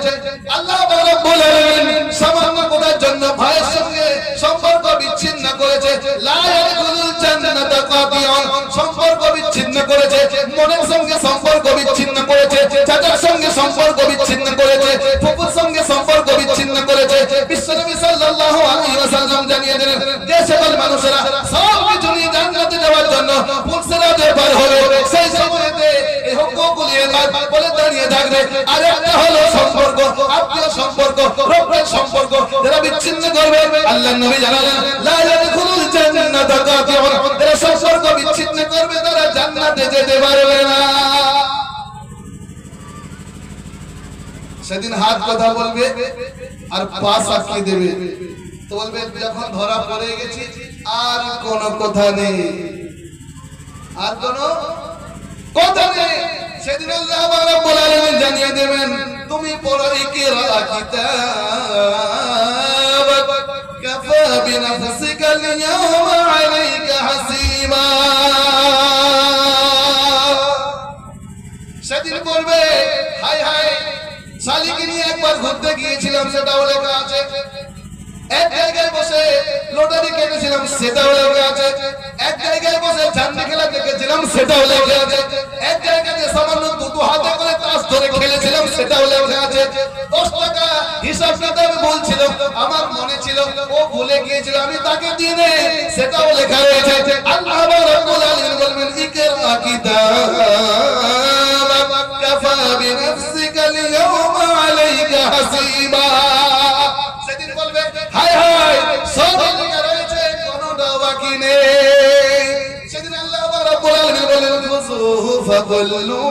আল্লাহ রাব্বুল আলামিন সামান্য কোটার জন্য ভাইয়ের সঙ্গে সম্পর্ক বিচ্ছিন্ন করেছে লা ইয়াদখুলুল জান্নাতা কাতিউন সম্পর্ক বিচ্ছিন্ন করেছে মনের সঙ্গে সম্পর্ক বিচ্ছিন্ন করেছে চাচার সঙ্গে সম্পর্ক বিচ্ছিন্ন করেছে ফুফুর সঙ্গে সম্পর্ক বিচ্ছিন্ন করেছে বিশ্বনবী সাল্লাল্লাহু আলাইহি ওয়াসাল্লাম জানিয়ে দিলেন যে সকল মানুষেরা সব কিছু নিয়ে জান্নাতে যাওয়ার জন্য পুরসরাতে পার হবে সেই সময়তে এই হুকুকুল ইবাদ বলে দাঁড়িয়ে থাকবে আর একটা হলো সম্পর্ক আত্মীয় সম্পর্ক রক্তের সম্পর্ক যারা বিচ্ছিন্ন করবে আল্লাহর নবী জানালেন লা ইয়াদখুলুল জান্নাতা কাতিউন যারা সম্পর্ক বিচ্ছিন্ন করবে তারা জান্নাতে যেতে পারবে না সেদিন হাত কথা বলবে আর পা সাক্ষী দেবে তো বলবে যখন ধরা পড়ে গেছি আর কোনো কথা নেই আর কোনো কথা নেই সেদিন আল্লাহ রাব্বুল আলামিন জানিয়ে দেবেন তুমি পড়ো ইকরা কিতাব কাফা বিনাফসিকা আল-ইয়াওমা আলাইকা হাসিবা সেদিন পড়বে হায় হায় শালিকে নিয়ে একবার ঘুরতে গিয়েছিলাম সেটাও লেখা আছে এক জায়গায় বসে লটারি কেটেছিলাম সেটাও লেখা আছে এক জায়গায় বসে ঝান্ডি খেলা দেখেছিলাম সেটাও লেখা আছে এক জায়গায় সামান্য দুটো হাতে করে তাস ধরে খেলেছিলাম সেটাও লেখা আছে 10 টাকা হিসাব কিতাব বলছিল আমার মনে ছিল ও ভুলে গিয়েছিল আমি তাকে দিয়ে দেই সেটাও লেখা রয়েছে আল্লাহ রাব্বুল আলামিন বলবেন ইকরা কিতাব কাফা বিনাফসিকা আল-ইয়াওমা আলাইকা হাসিবা সেদিন বলবে হায় হায় সব লেখা রয়েছে কোনটাও বাকি নেই সেদিন আল্লাহ রাব্বুল আলামিন বলেন খুযুহু ফাকুল্লু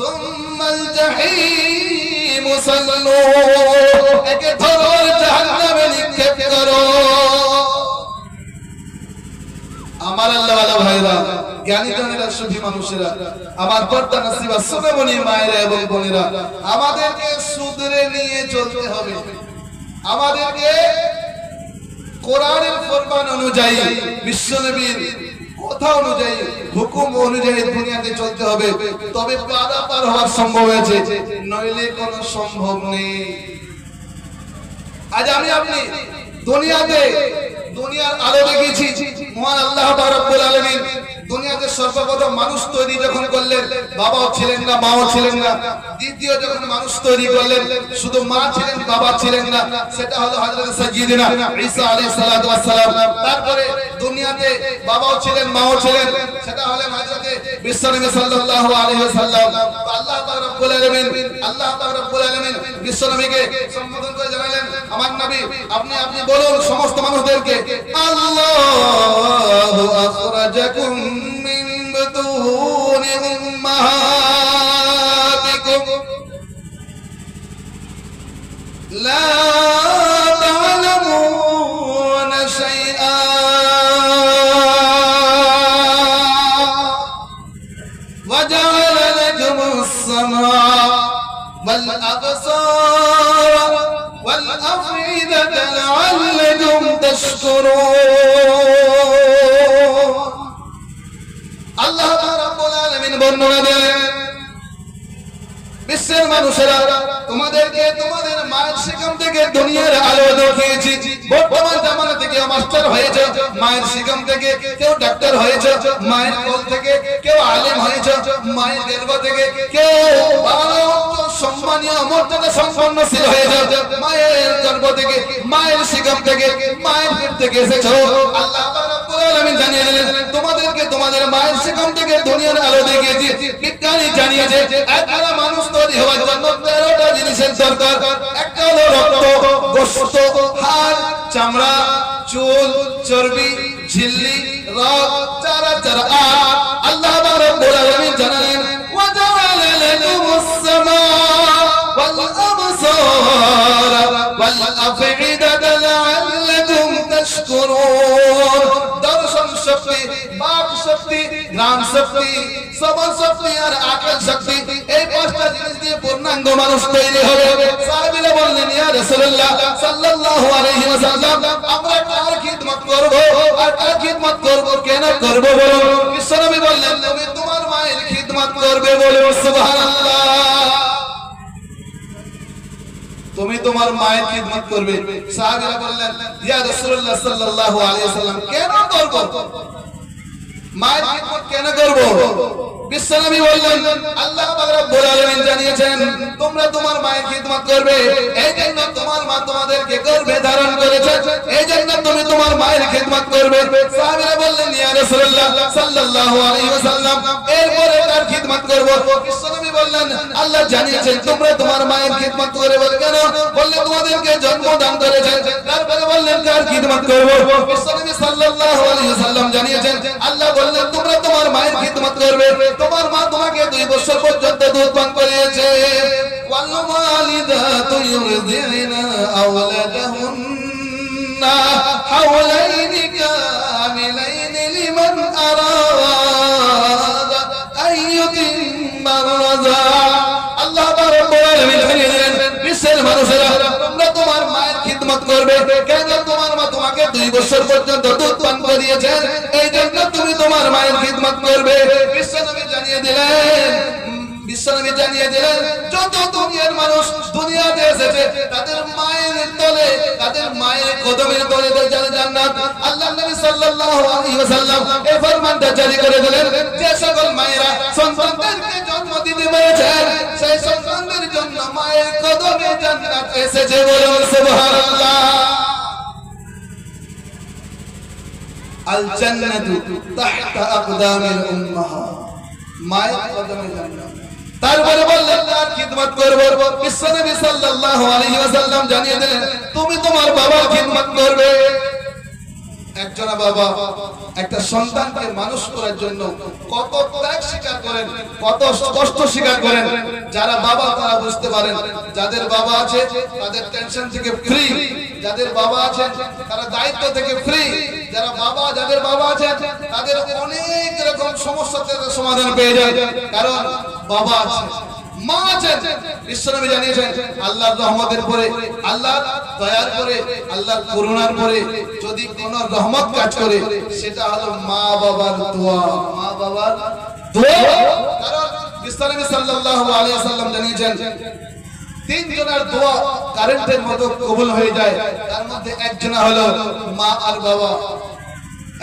সুম্মাল জাহিম সাল্লু একে ধরো জাহান্নামে নিক্ষেপ করো আমার আল্লাহ ওয়ালা ভাইরা জ্ঞানী জনেরা সুফি মানুষেরা আমার পর্দা নসিবা সোনামণি মায়েরা এবং বোনেরা আমাদেরকে সুদরে নিয়ে চলতে হবে আমাদেরকে কোরআনের ফরমান অনুযায়ী বিশ্বনবীর কথা অনুযায়ী হুকুম অনুযায়ী দুনিয়াতে চলতে হবে তবে পারাপার হওয়ার সম্ভব আছে নইলে কোনো সম্ভব নেই আজ আমি আপনি দুনিয়াতে দুনিয়ার আলো দেখেছি মহান আল্লাহ রাব্বুল আলামিন দুনিয়াতে সর্বপ্রথম মানুষ তৈরি যখন করলেন বাবাও ছিলেন না মাও ছিলেন না দ্বিতীয় যখন মানুষ তৈরি করলেন শুধু মা ছিলেন বাবা ছিলেন না সেটা হলো হযরত সাইয়্যিদিনা ঈসা আলাইহিস সালাতু ওয়াস সালাম তারপরে দুনিয়াতে বাবাও ছিলেন মাও ছিলেন সেটা হলো হযরত বিশ্বনবী সাল্লাল্লাহু আলাইহি ওয়াসাল্লাম আল্লাহ রাব্বুল আলামিন বিশ্বনবীকে সম্বোধন করে জানালেন আমার নবী আপনি বলুন সমস্ত মানুষদেরকে আল্লাহু আখরাজাকুম মিন বুতুনি উম্মাহাতিকুম লা তা'লামুনা শাইআ ওয়া জা'আলা লাকুmus সাম'a ওয়াল আবসারা ওয়াল আফইদাতা লা'আল্লাকুম তাশকুরুন আল্লাহ রাব্বুল আলামিন বর্ণনা দেন বিশ্বের মানুষেরা তোমাদেরকে তোমাদের মায়ের শিকাম থেকে দুনিয়ার আলো দেখিয়েছি বর্তমান জামানা থেকে মাস্টার হয়েছে মায়ের শিকাম থেকে কেউ ডাক্তার হয়েছে মায়ের কোল থেকে কেউ আলেম হয়েছে মায়ের গর্ভ থেকে কেউ ভালো সম্মানীয় মর্যাদা সম্পন্নশীল হয়েছে মায়ের গর্ভ থেকে মায়ের শিকাম থেকে মায়ের পেট থেকে এসেছো আল্লাহ রাব্বুল আলামিন জানিয়ে দিলেন তোমাদেরকে তোমাদের মায়ের শিকাম থেকে দুনিয়ার আলো দেখিয়েছি বিজ্ঞানী জানিয়েছে একবার মানুষ তৈরি হওয়ার জন্য 13টা জিনিসের দরকার একটা হলো রক্ত গোশত হাড় চামড়া চুল চর্বি ঝিল্লি রগ চারা চারা আল্লাহ রাব্বুল আলামিন জানালেন ওয়া জাআলা লাকুmus সামা'a ওয়াল আবসারা ওয়াল আফইদাতা লা'আল্লাকুম তাশকুরুন দর্শন শক্তি বাক শক্তি গ্রাম শক্তি সবল শক্তি আর আকল শক্তি এই পাঁচটা জিনিস দিয়ে পূর্ণাঙ্গ মানুষ তৈরি হবে সাহাবীরা বললেন ইয়া রাসূলুল্লাহ সাল্লাল্লাহু আলাইহি ওয়াসাল্লাম আমরা কার খিদমত করব আর কার খিদমত করব কেন করব বলুন বিশ্বনবী বললেন তুমি তোমার মায়ের খিদমত করবে বলুন সুবহানাল্লাহ তুমি তোমার মায়ের খিদমত করবে। সাহাবীরা বললেন, ইয়া রাসূলুল্লাহ সাল্লাল্লাহু আলাইহি ওয়াসাল্লাম, কেন করব? মায়ের খিদমত কেন করব? বিশ্বনবী বললেন, আল্লাহ পাক রব্বুল আলামিন জানিয়েছেন তোমরা তোমার মায়ের খিদমত করবে, এইজন্য তোমার মা তোমাদেরকে গর্ভে ধারণ করেছে, এইজন্য তুমি তোমার মায়ের খিদমত করবে। সাহাবীরা বললেন, ইয়া রাসূলুল্লাহ সাল্লাল্লাহু আলাইহি ওয়াসাল্লাম, এরপরে কার খিদমত করব? বিশ্বনবী বললেন, আল্লাহ জানিয়েছেন তোমরা তোমার মায়ের খিদমত করবে। বলে কেন? বললেন তোমাদেরকে জন্ম দান করেছেন। তারপরে বললেন কার খিদমত করব? বিশ্বনবী সাল্লাল্লাহু আলাইহি ওয়াসাল্লাম জানিয়েছেন আল্লাহ বললেন তোমরা তোমার মায়ের খিদমত করবে। তোমার মা তোমাকে 2 বছর পর্যন্ত দুধ পান করিয়েছে। ওয়াল ওয়ালিদাতু ইউরদি'না আওলাদাহুন্না হাওলাইনি কামিলাইনি লিমান আরাদা আইয়ুতিম্মা রাযা। আল্লাহ রাব্বুল আলামিন জানিয়েছেন বিশ্বের মানুষেরা তোমরা তোমার মায়ের খিদমত করবে। কেন? তোমার মা তোমাকে 2 বছর পর্যন্ত দুধ পান করিয়েছে, এইজন্য তুমি তোমার মায়ের খিদমত করবে। বিশ্বনবী জানিয়ে দিলেন যত দুনিয়ার মানুষ দুনিয়াতে এসেছে তাদের মায়ের তলে, তাদের মায়ের কদমের তলে যাবে জান্নাত। আল্লাহ নবী সাল্লাল্লাহু আলাইহি ওয়াসাল্লাম এই ফরমানটা জারি করে দিলেন, যে সকল মায়েরা সন্তানদেরকে জন্ম দিতে পেরেছেন সেই সন্তানদের জন্য মায়ের কদমে জান্নাত এসেছে। বলুন সুবহানাল্লাহ। আল জান্নাতু তাহতা আকদামিল উম্মাহাত, মায়ের কদমে জান্নাত। তারপরে বললেন তার খিদমত করব। বিশ্বনবী সাল্লাল্লাহু আলাইহি ওয়াসাল্লাম জানিয়ে দিলেন তুমি তোমার বাবার খিদমত করবে। একজন বাবা একটা সন্তানকে মানুষ করার জন্য কত ত্যাগ স্বীকার করেন, কত কষ্ট স্বীকার করেন। যারা বাবা তারা বুঝতে পারেন, যাদের বাবা আছে তাদের টেনশন থেকে ফ্রি, যাদের বাবা আছে তারা দায়িত্ব থেকে ফ্রি, যাদের বাবা আছে তাদের অনেক রকম সমস্যা থেকে সমাধান পেয়ে যায়, কারণ বাবা আছে, মা আছেন। বিশ্বনবী জানিয়েছেন আল্লাহর রহমতের পরে, আল্লাহর দয়ার পরে, আল্লাহর করুণার পরে যদি কোন রহমত কাজ করে সেটা হলো মা বাবার দোয়া। মা বাবার দোয়া, কারণ বিশ্বনবী সাল্লাল্লাহু আলাইহি ওয়াসাল্লাম জানিয়েছেন 3 জনের দোয়া কারেন্টের মতো কবুল হয়ে যায়। তার মধ্যে একজন হলো মা আর বাবা,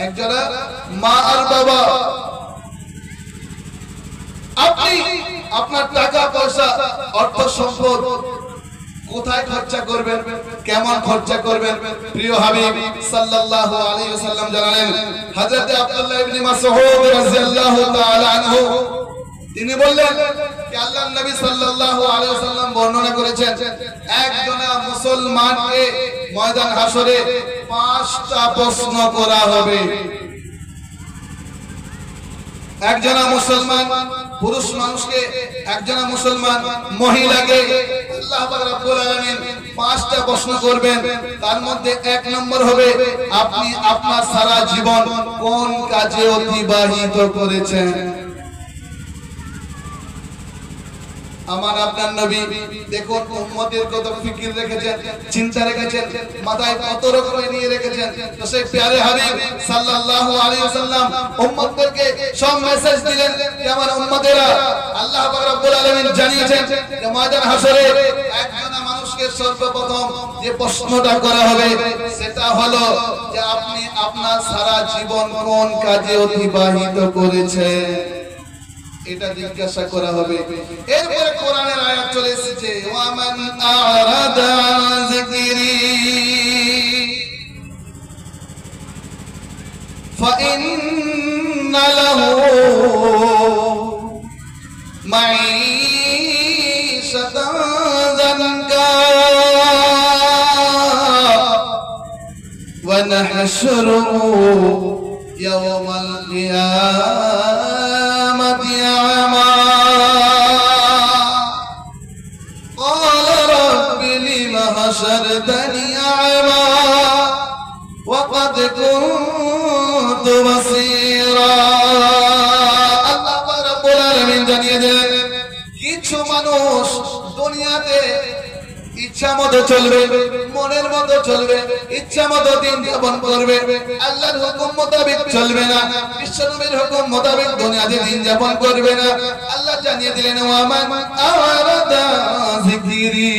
একজন মা আর বাবা। আপনি আপনার টাকা পয়সা অর্থ সম্পদ কোথায় খরচা করবেন, কেমন খরচা করবেন? প্রিয় হাবিব সাল্লাল্লাহু আলাইহি ওয়াসাল্লাম জানালেন, হযরত আব্দুল্লাহ ইবনে মাসউদ রাদিয়াল্লাহু তাআলা আনহু তিনি বললেন যে আল্লাহর নবী সাল্লাল্লাহু আলাইহি ওয়াসাল্লাম বর্ণনা করেছেন একজন মুসলমানকে ময়দান হাসরে 5টা প্রশ্ন করা হবে। একজনা মুসলমান পুরুষ মানুষকে, একজনা মুসলমান মহিলাকে আল্লাহ পাক রব্বুল আলামিন 5টা প্রশ্ন করবেন। তার মধ্যে 1 নম্বর হবে আপনি আপনার সারা জীবন কোন কাজে অতিবাহিত করেছেন। আমার আপনার নবী দেখুন উম্মতের কত ফিকির রেখেছেন, চিন্তা রেখেছেন, মাথায় কত রকম নিয়ে রেখেছেন। তো সেই প্যারে হাবিব সাল্লাল্লাহু আলাইহি ওয়াসাল্লাম উম্মতদেরকে সব মেসেজ দিলেন যে আমার উম্মতেরা, আল্লাহ পাক রব্বুল আলামিন জানিয়েছেন যে ময়দান হাসরে একজন মানুষকে সর্বপ্রথম যে প্রশ্নটা করা হবে সেটা হলো যে আপনি আপনার সারা জীবন কোন কাজে অতিবাহিত করেছেন, এটা জিজ্ঞাসা করা হবে। এরপরে কোরআনের আয়াত চলে এসেছে, ওয়ামান আরাদা আন যিকরি ফাইন্না লাহু মাঈশাতান যানকা ওয়া নাহশুরুহু ইয়াওমাল কিয়ামাতি আ'মা قال رب لم حشرتني أعمى وقد كنت بصيرا। আল্লাহ রাব্বুল আলামিন জানিয়ে দিলেন কিছু মানুষ দুনিয়াতে ইচ্ছা মতো চলবে, মনের মতো চলবে, ইচ্ছা মতো দিন যাপন করবে, আল্লাহর হুকুম মোতাবেক চলবে না, বিশ্বনবীর হুকুম মোতাবেক দুনিয়াতে দিন যাপন করবে না। আল্লাহ জানিয়ে দিলেন ওয়ামান আরাদা যিকরি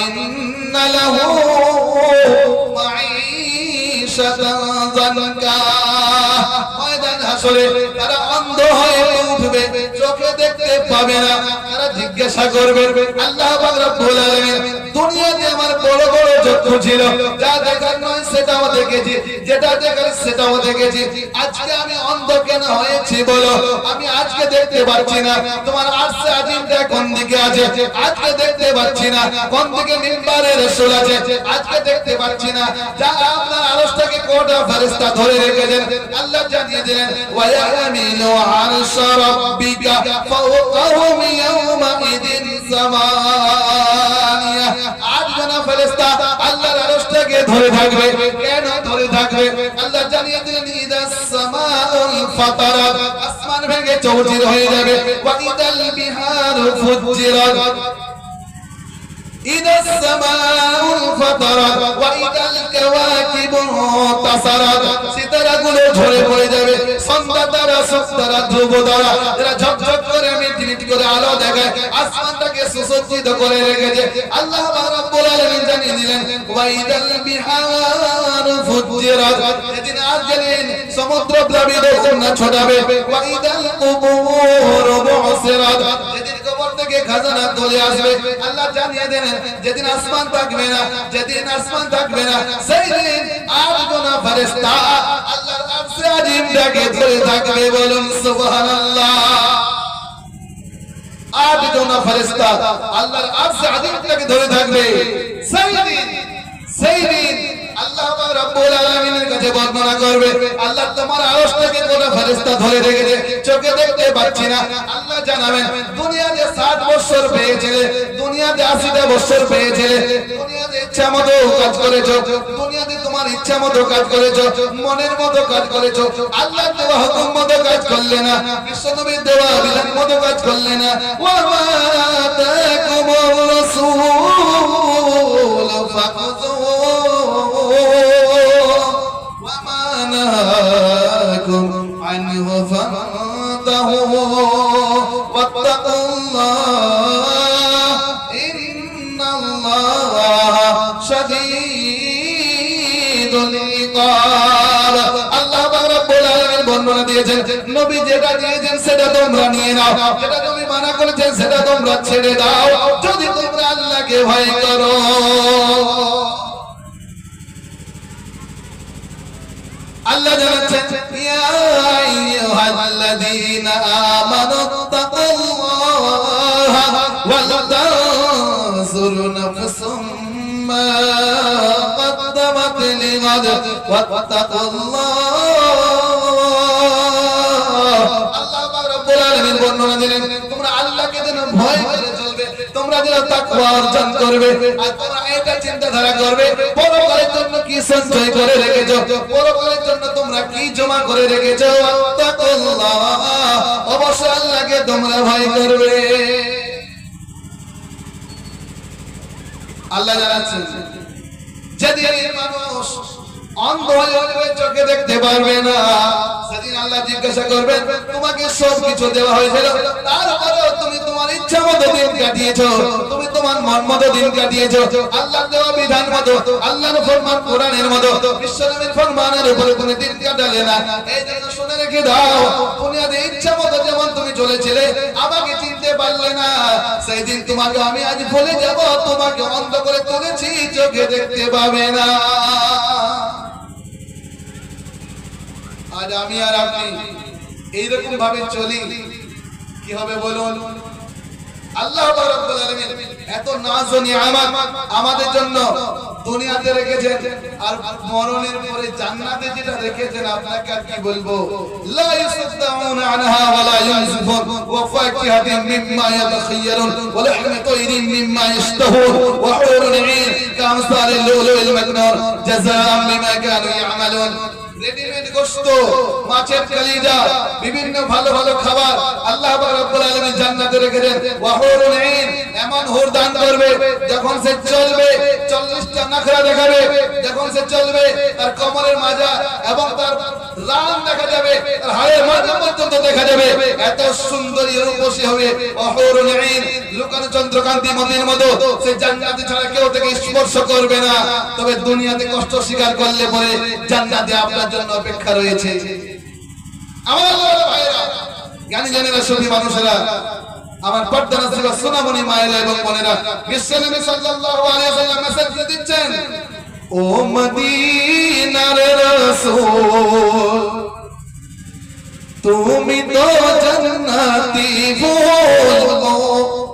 ইন্না লাহু মাঈশাতান যানকা। ময়দান হাসরে তারা অন্ধ হয়ে উঠবে, চোখে দেখতে পাবে না। তারা জিজ্ঞাসা করবে আল্লাহ পাক রব্বুল আলামিন, দুনিয়াতে আমার বড় বড় চক্ষু ছিল, যা দেখার নয় সেটাও দেখেছি, যেটা দেখার সেটাও দেখেছি, আজকে আমি অন্ধ কেন হয়েছি বলো? আমি আজকে দেখতে পাচ্ছি না তোমার আরশে আজিমটা কোন দিকে আছে, আজকে দেখতে পাচ্ছি না কোন দিকে মিম্বারে রাসূল আছে, আজকে দেখতে পাচ্ছি না। যা আপনার আরশটাকে কোটা ফেরেশতা ধরে রেখেছেন, আল্লাহ জানিয়ে দিলেন ওয়া ইয়ামিনু আরশা রাব্বিকা ফাওকাহুম ইয়াওমা ইদিন সামানিয়া। আটখানা ফেরেশতা আল্লাহর আরশটাকে ধরে থাকবে। কেন ধরে থাকবে? আল্লাহ জানিয়ে দিলেন ইদাস সামাউল ফাতারাত, আসমান ভেঙে চৌচির হয়ে যাবে। ওয়া ইদাল বিহারু ফুজ্জিরাত, ইদাস সামাউল ফাতারাত ওয়া ইদাল কাওয়াকিবু তাসারাত, সিতারাগুলো ঝরে পড়ে যাবে। সন্ধ্যা তারা, সুখ তারা, ধ্রুব তারা, এরা ঝকঝক করে মিটমিট করে আলো দেখায়, আসমানটাকে সুসজ্জিত করে রেখেছে। আল্লাহ রাব্বুল আলামিন জানিয়ে দিলেন ওয়া ইদাল বিহারু ফুজ্জিরাত, যেদিন আজলিন সমুদ্র প্লাবিত করনা ছড়াবে। ওয়া ইদাল কুবুরু বুসিরাত, যেদিন কবর থেকে খাজানা তুলে আসবে। আল্লাহ জানিয়ে দেন যেদিন আসমান থাকবে না, যেদিন আসমান থাকবে না, সেই দিন আটখানা ফেরেশতা আল্লাহর আরশে আজিমটাকে ধরে থাকবে। বলুন সুবহানাল্লাহ। আটখানা ফেরেশতা আল্লাহর আরশে আজিমটাকে ধরে থাকবে। সেই দিন আল্লাহ পাক রব্বুল আলামিনের কাছে বর্ণনা করবে, আল্লাহ তোমার আরশটাকে কোন ফেরেশতা ধরে রেখেছে, চোখে দেখতে পাচ্ছি না। আল্লাহ জানাবেন দুনিয়াতে 60 বছর পেয়েছিলে, দুনিয়াতে 80টা বছর পেয়েছিলে, দুনিয়াতে ইচ্ছা মতো কাজ করেছো, দুনিয়াতে তোমার ইচ্ছা মতো কাজ করেছো, মনের মতো কাজ করেছো, আল্লাহ দেওয়া হুকুম মতো কাজ করলে না, বিশ্বনবীর দেওয়া বিধান মতো কাজ করলে না। ওয়া মা আতাকুমুর রাসূল ফাখুযুহু ওয়া মা নাহাকুম আনহু ফান্তাহু ওয়াত্তাকুল্লাহ ইন্নাল্লাহা শাদীদুল ইকাব। আল্লাহ পাক রব্বুল আলামিন বর্ণনা দিয়েছেন, নবী যেটা দিয়েছেন সেটা তোমরা নিয়ে নাও, যেটা তুমি মানা করেছেন সেটা তোমরা ছেড়ে দাও, যদি তোমরা আল্লাহকে ভয় করো। আল্লাহ জানাচ্ছেন ইয়া আইয়ুহাল্লাযীনা আমানুত্তাকুল্লাহা ওয়াল তানজুর নাফসুম মা قدمت لغد واتقوا الله। আল্লাহ পাক রব্বুল আলামিন বর্ণনা দিলেন তোমরা আল্লাহকে যেন ভয় করে চলবে, তোমরা যেন তাকওয়া অর্জন করবে, আর তোমরা এটা চিন্তাধারা করবে পরকালের জন্য কি সঞ্চয় করে রেখেছো, পরকালের জন্য তোমরা কি জমা করে রেখেছো। ওয়াত্তাকুল্লাহ, অবশ্যই আল্লাহকে তোমরা ভয় করবে। আল্লাহ জানাচ্ছেন যেদিন মানুষ অন্ধ হয়ে যাবে, চোখে দেখতে পারবে না, সেদিন আল্লাহ জিজ্ঞাসা করবেন তোমাকে সব কিছু দেওয়া হয়েছিল, তারপরেও তুমি তোমার ইচ্ছা মতো দিন কাটিয়েছো, তুমি তোমার মন মতো দিন কাটিয়েছো, আল্লাহর দেওয়া বিধান মতো, আল্লাহর ফরমান কোরআনের মতো, বিশ্বনবীর ফরমানের উপরে তুমি দিন কাটালে না। এই জন্য শুনে রেখে দাও, দুনিয়াতে ইচ্ছা মতো যেমন তুমি চলেছিলে, আমাকে চিনতে পারলে না, সেই দিন তোমাকে আমি আজ ভুলে যাব, তোমাকে অন্ধ করে তুলেছি, চোখে দেখতে পাবে না। আজ আমি আর আপনি এইরকম ভাবে চলি, কি হবে বলুন? আল্লাহ রাব্বুল আলামিন এত নাজ ও নিয়ামত আমাদের জন্য দুনিয়াতে রেখেছেন, আর মরণের পরে জান্নাতে যেটা রেখেছেন আপনাকে আর কি বলবো। লা ইসতাউনা আনহা ওয়া লা ইউনজিফুন ওয়া ফাকিহাতিন মিম্মা ইয়াতাখায়্যারুন ওয়া লাহমি তায়রিন মিম্মা ইশতাহুন ওয়া হুরুন ঈন কামসালিল লুলুল মাকনুন জাযাআন বিমা কানু ইয়ামালুন। রেডিমেড গোশত, মাছের কলিজা, বিভিন্ন ভালো ভালো খাবার আল্লাহ পাক রব্বুল আলামিন জান্নাতে রেখেছেন। ওয়া হুরুল আইন, এমন হুর দান করবে যখন সে চলবে 40টা নখরা দেখাবে, যখন সে চলবে তার কোমরের মাজা এবং তার রান দেখা যাবে, তার হাড়ের মাজা পর্যন্ত দেখা যাবে, এত সুন্দরী রূপসী হবে। ওয়া হুরুল আইন, লুকানো চন্দ্রকান্তি মতির মতো সে জান্নাতে ছাড়া কেউ তাকে স্পর্শ করবে না। তবে দুনিয়াতে কষ্ট স্বীকার করলে পরে জান্নাতে আপনার জন্য অপেক্ষা রয়েছে। আমার আল্লাহর ভাইরা, জ্ঞানী জানেরা, সত্যি মানুষেরা, আমার পর্দা নসিবা সোনামণি মায়েরা এবং বোনেরা, বিশ্বনবী সাল্লাল্লাহু আলাইহি ওয়াসাল্লাম মেসেজ দিচ্ছেন, ও মদিনার রাসূল তুমি তো জান্নাতি ফুল, ও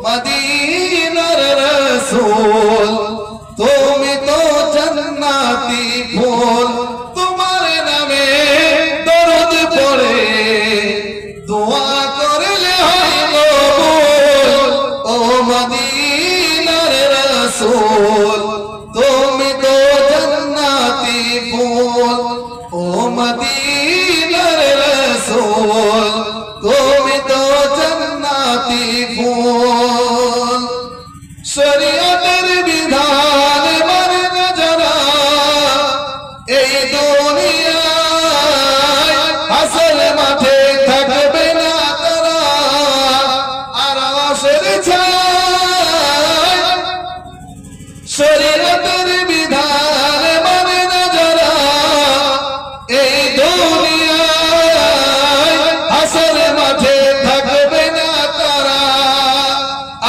মদিনার রাসূল তুমি তো জান্নাতি ফুল, তোমার নামে দরুদ পড়ে দোয়া করলে হয় কবুল, ও মদিনার রাসূল তুমি তো জান্নাতি ফুল, ও মদিনার রাসূল তুমি তো জান্নাতি ফুল। শরীয়তের বিধান মানে না যারা এই দুনিয়ায় হাসর মাঠে থাকবে না তারা, আর আশের ছায়। শরীয়তের বিধান মানে না যারা এই দুনিয়ায় হাসর মাঠে থাকবে না তারা,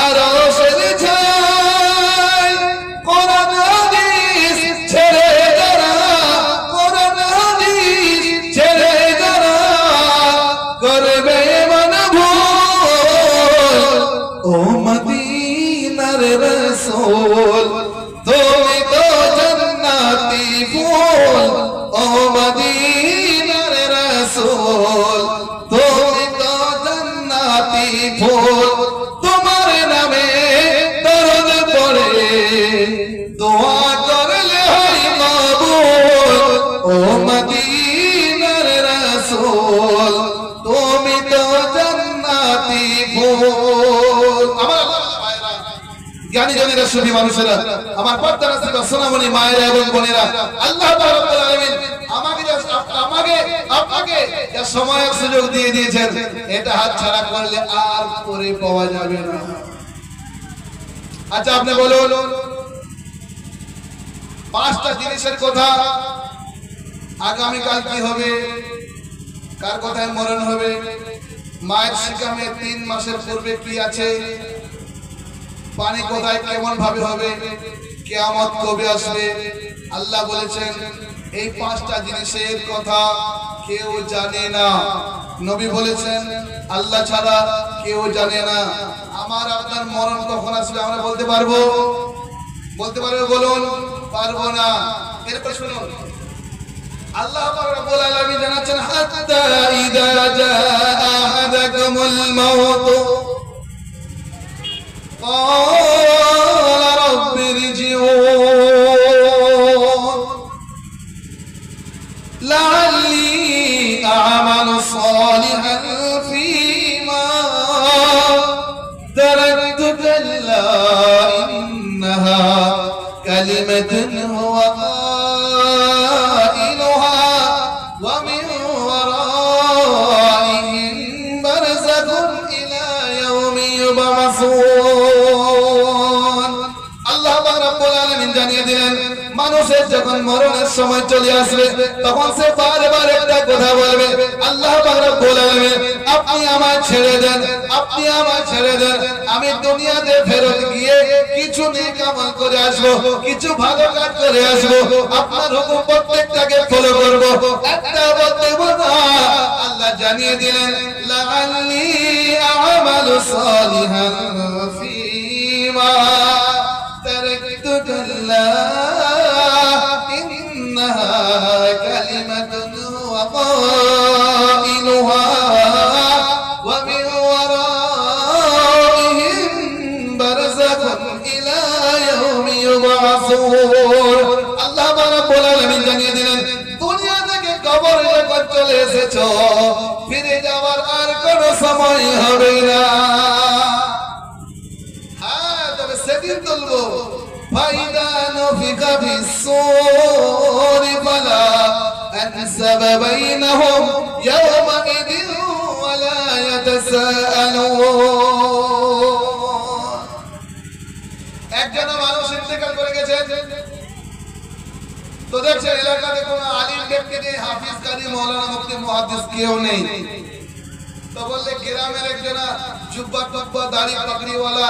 আর আশের ছায়। কোরআন হাদিস ছেড়ে যারা, কোরআন হাদিস ছেড়ে যারা করবে মন ভুল, ও মদিনার রাসূল তুমি তো জান্নাতি ফুল, ও মদিনার রাসূল তুমি তো জান্নাতি ফুল, তোমার নামে দরুদ পড়ে দোয়া করলে হয় কবুল, ও মদিনার রাসূল তুমি তো জান্নাতি ফুল। আমার ভাইরা, জ্ঞানী জনেরা, সুধী মানুষেরা, আমার পর্দা নসিবা সোনামণি মায়েরা এবং বোনেরা, আল্লাহ পাক রব্বুল আলামিন আপনাকে যা সময়ের সুযোগ দিয়ে দিয়েছেন, এটা হাতছাড়া করলে আর পরে পাওয়া যাবে না। আচ্ছা আপনি বলুন, 5টা জিনিসের কথা, আগামীকাল কি হবে, কার কথায় মরণ হবে, মায়ের শিকামে 3 মাসের পূর্বে কি আছে, পানি কোথায় কেমন ভাবে হবে, কিয়ামত কবে আসবে। আল্লাহ বলেছেন এই 5টা জিনিসের কথা কেউ জানে না। নবী বলেছেন আল্লাহ ছাড়া কেউ জানে না। আমার আপনার মরণ কখন আসবে আমরা বলতে পারবো? বলতে পারবে? বলুন, পারবো না। এরপর শুনুন, আল্লাহ পাক রব্বুল আলামিন জানাচ্ছেন, হাত্তা ইযা জাআ আহাদাকুমুল মাউত ক্বালা রাব্বি ইরজিউন লাআল্লি আ'মালু সালিহান ফীমা তারাকতু কাল্লা ইন্নাহা কালিমাতুন হুয়া قائلها ومن ورائهم برزخ إلى يوم يبعثون। আল্লাহ পাক রব্বুল আলামিন জানিয়ে দিলেন, মানুষের যখন মরণের সময় চলে আসবে তখন সে বারবার একটা কথা বলবে, আল্লাহ পাক রব্বুল আলামিন আপনি আমায় ছেড়ে দেন, আপনি আমায় ছেড়ে দেন, আমি দুনিয়াতে ফেরত গিয়ে কিছু নেক আমল করে আসবো, কিছু ভালো কাজ করে আসবো, আপনার হুকুম প্রত্যেকটাকে ফলো করব। একটা বলতে বলা আল্লাহ জানিয়ে দিলেন, লাআল্লি আ'মালু সালিহান ফীমা তারাকতু কাল্লা ইন্নাহা কালিমাতুন ওয়া قائلها ومن ورائهم برزخ إلى يوم يبعثون। আল্লাহ রাব্বুল আলামিন জানিয়ে দিলেন, দুনিয়া থেকে কবরে যখন সময় হবে না। হ্যাঁ, তবে সেদিন তুলবো ফাইদা নফিকা ফিস-সূরি ফালা আনসাবা বাইনাহুম ইয়াওমাইদিন ওয়া লা ইয়াতাসাআলুন। একজন মানুষ ইন্তেকাল করে গেছে, তো দেখছে এলাকাতে কোনো আলিম ব্যক্তি নেই, হাফিজ, কারি, মাওলানা, মুফতি, মুহাদ্দিস কেউ নেই। তো বললে গ্রামের একজনা জুব্বা টুব্বা দাড়ি পাগড়িওয়ালা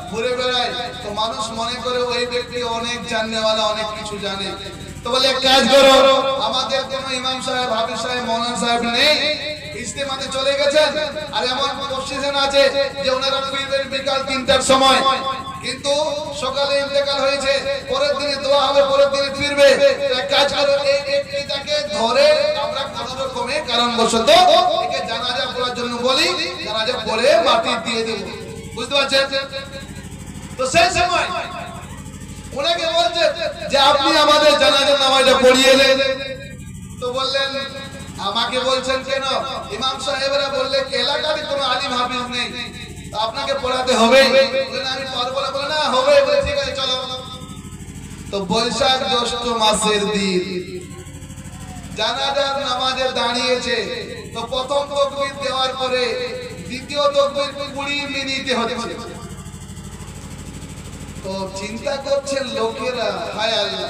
ঘুরে বেড়ায়, তো মানুষ মনে করে ওই ব্যক্তি অনেক জাননেওয়ালা, অনেক কিছু জানে। তো বলে এক কাজ করো, আমাদের কোনো ইমাম সাহেব, হাফিজ সাহেব, মাওলানা সাহেব নেই, ইজতেমাতে চলে গেছেন, আর এমন পজিশন আছে যে ওনারা ফিরবেন বিকাল 3টার সময়, কিন্তু সকালে ইন্তেকাল হয়েছে, পরের দিনে দোয়া হবে, পরের দিনে ফিরবে। এক কাজ করো, এই ব্যক্তিটাকে ধরে আমরা কোন রকমে কারণবশত একে জানাজা পড়ার জন্য বলি, জানাজা পড়ে মাটি দিয়ে দেব। বুঝতে পারছেন? তো সেই সময় ওনাকে বলছে যে আপনি আমাদের জানাজার নামাজটা পড়িয়ে এলেন। তো বললেন আমাকে বলছেন কেন? ইমাম সাহেবরা বললে এলাকাতে কোনো আলিম হাফিজ নেই, আপনাকে পড়াতে হবে। আমি পারবো না, বলে না হবে, বলে ঠিক আছে চলো। তো বৈশাখ জ্যৈষ্ঠ মাসের দিন জানাজার নামাজে দাঁড়িয়েছে, তো প্রথম তাকবীর দেওয়ার পরে দ্বিতীয় তাকবীর 20 মিনিটে হচ্ছে। তো চিন্তা করছেন লোকেরা, হায় আল্লাহ,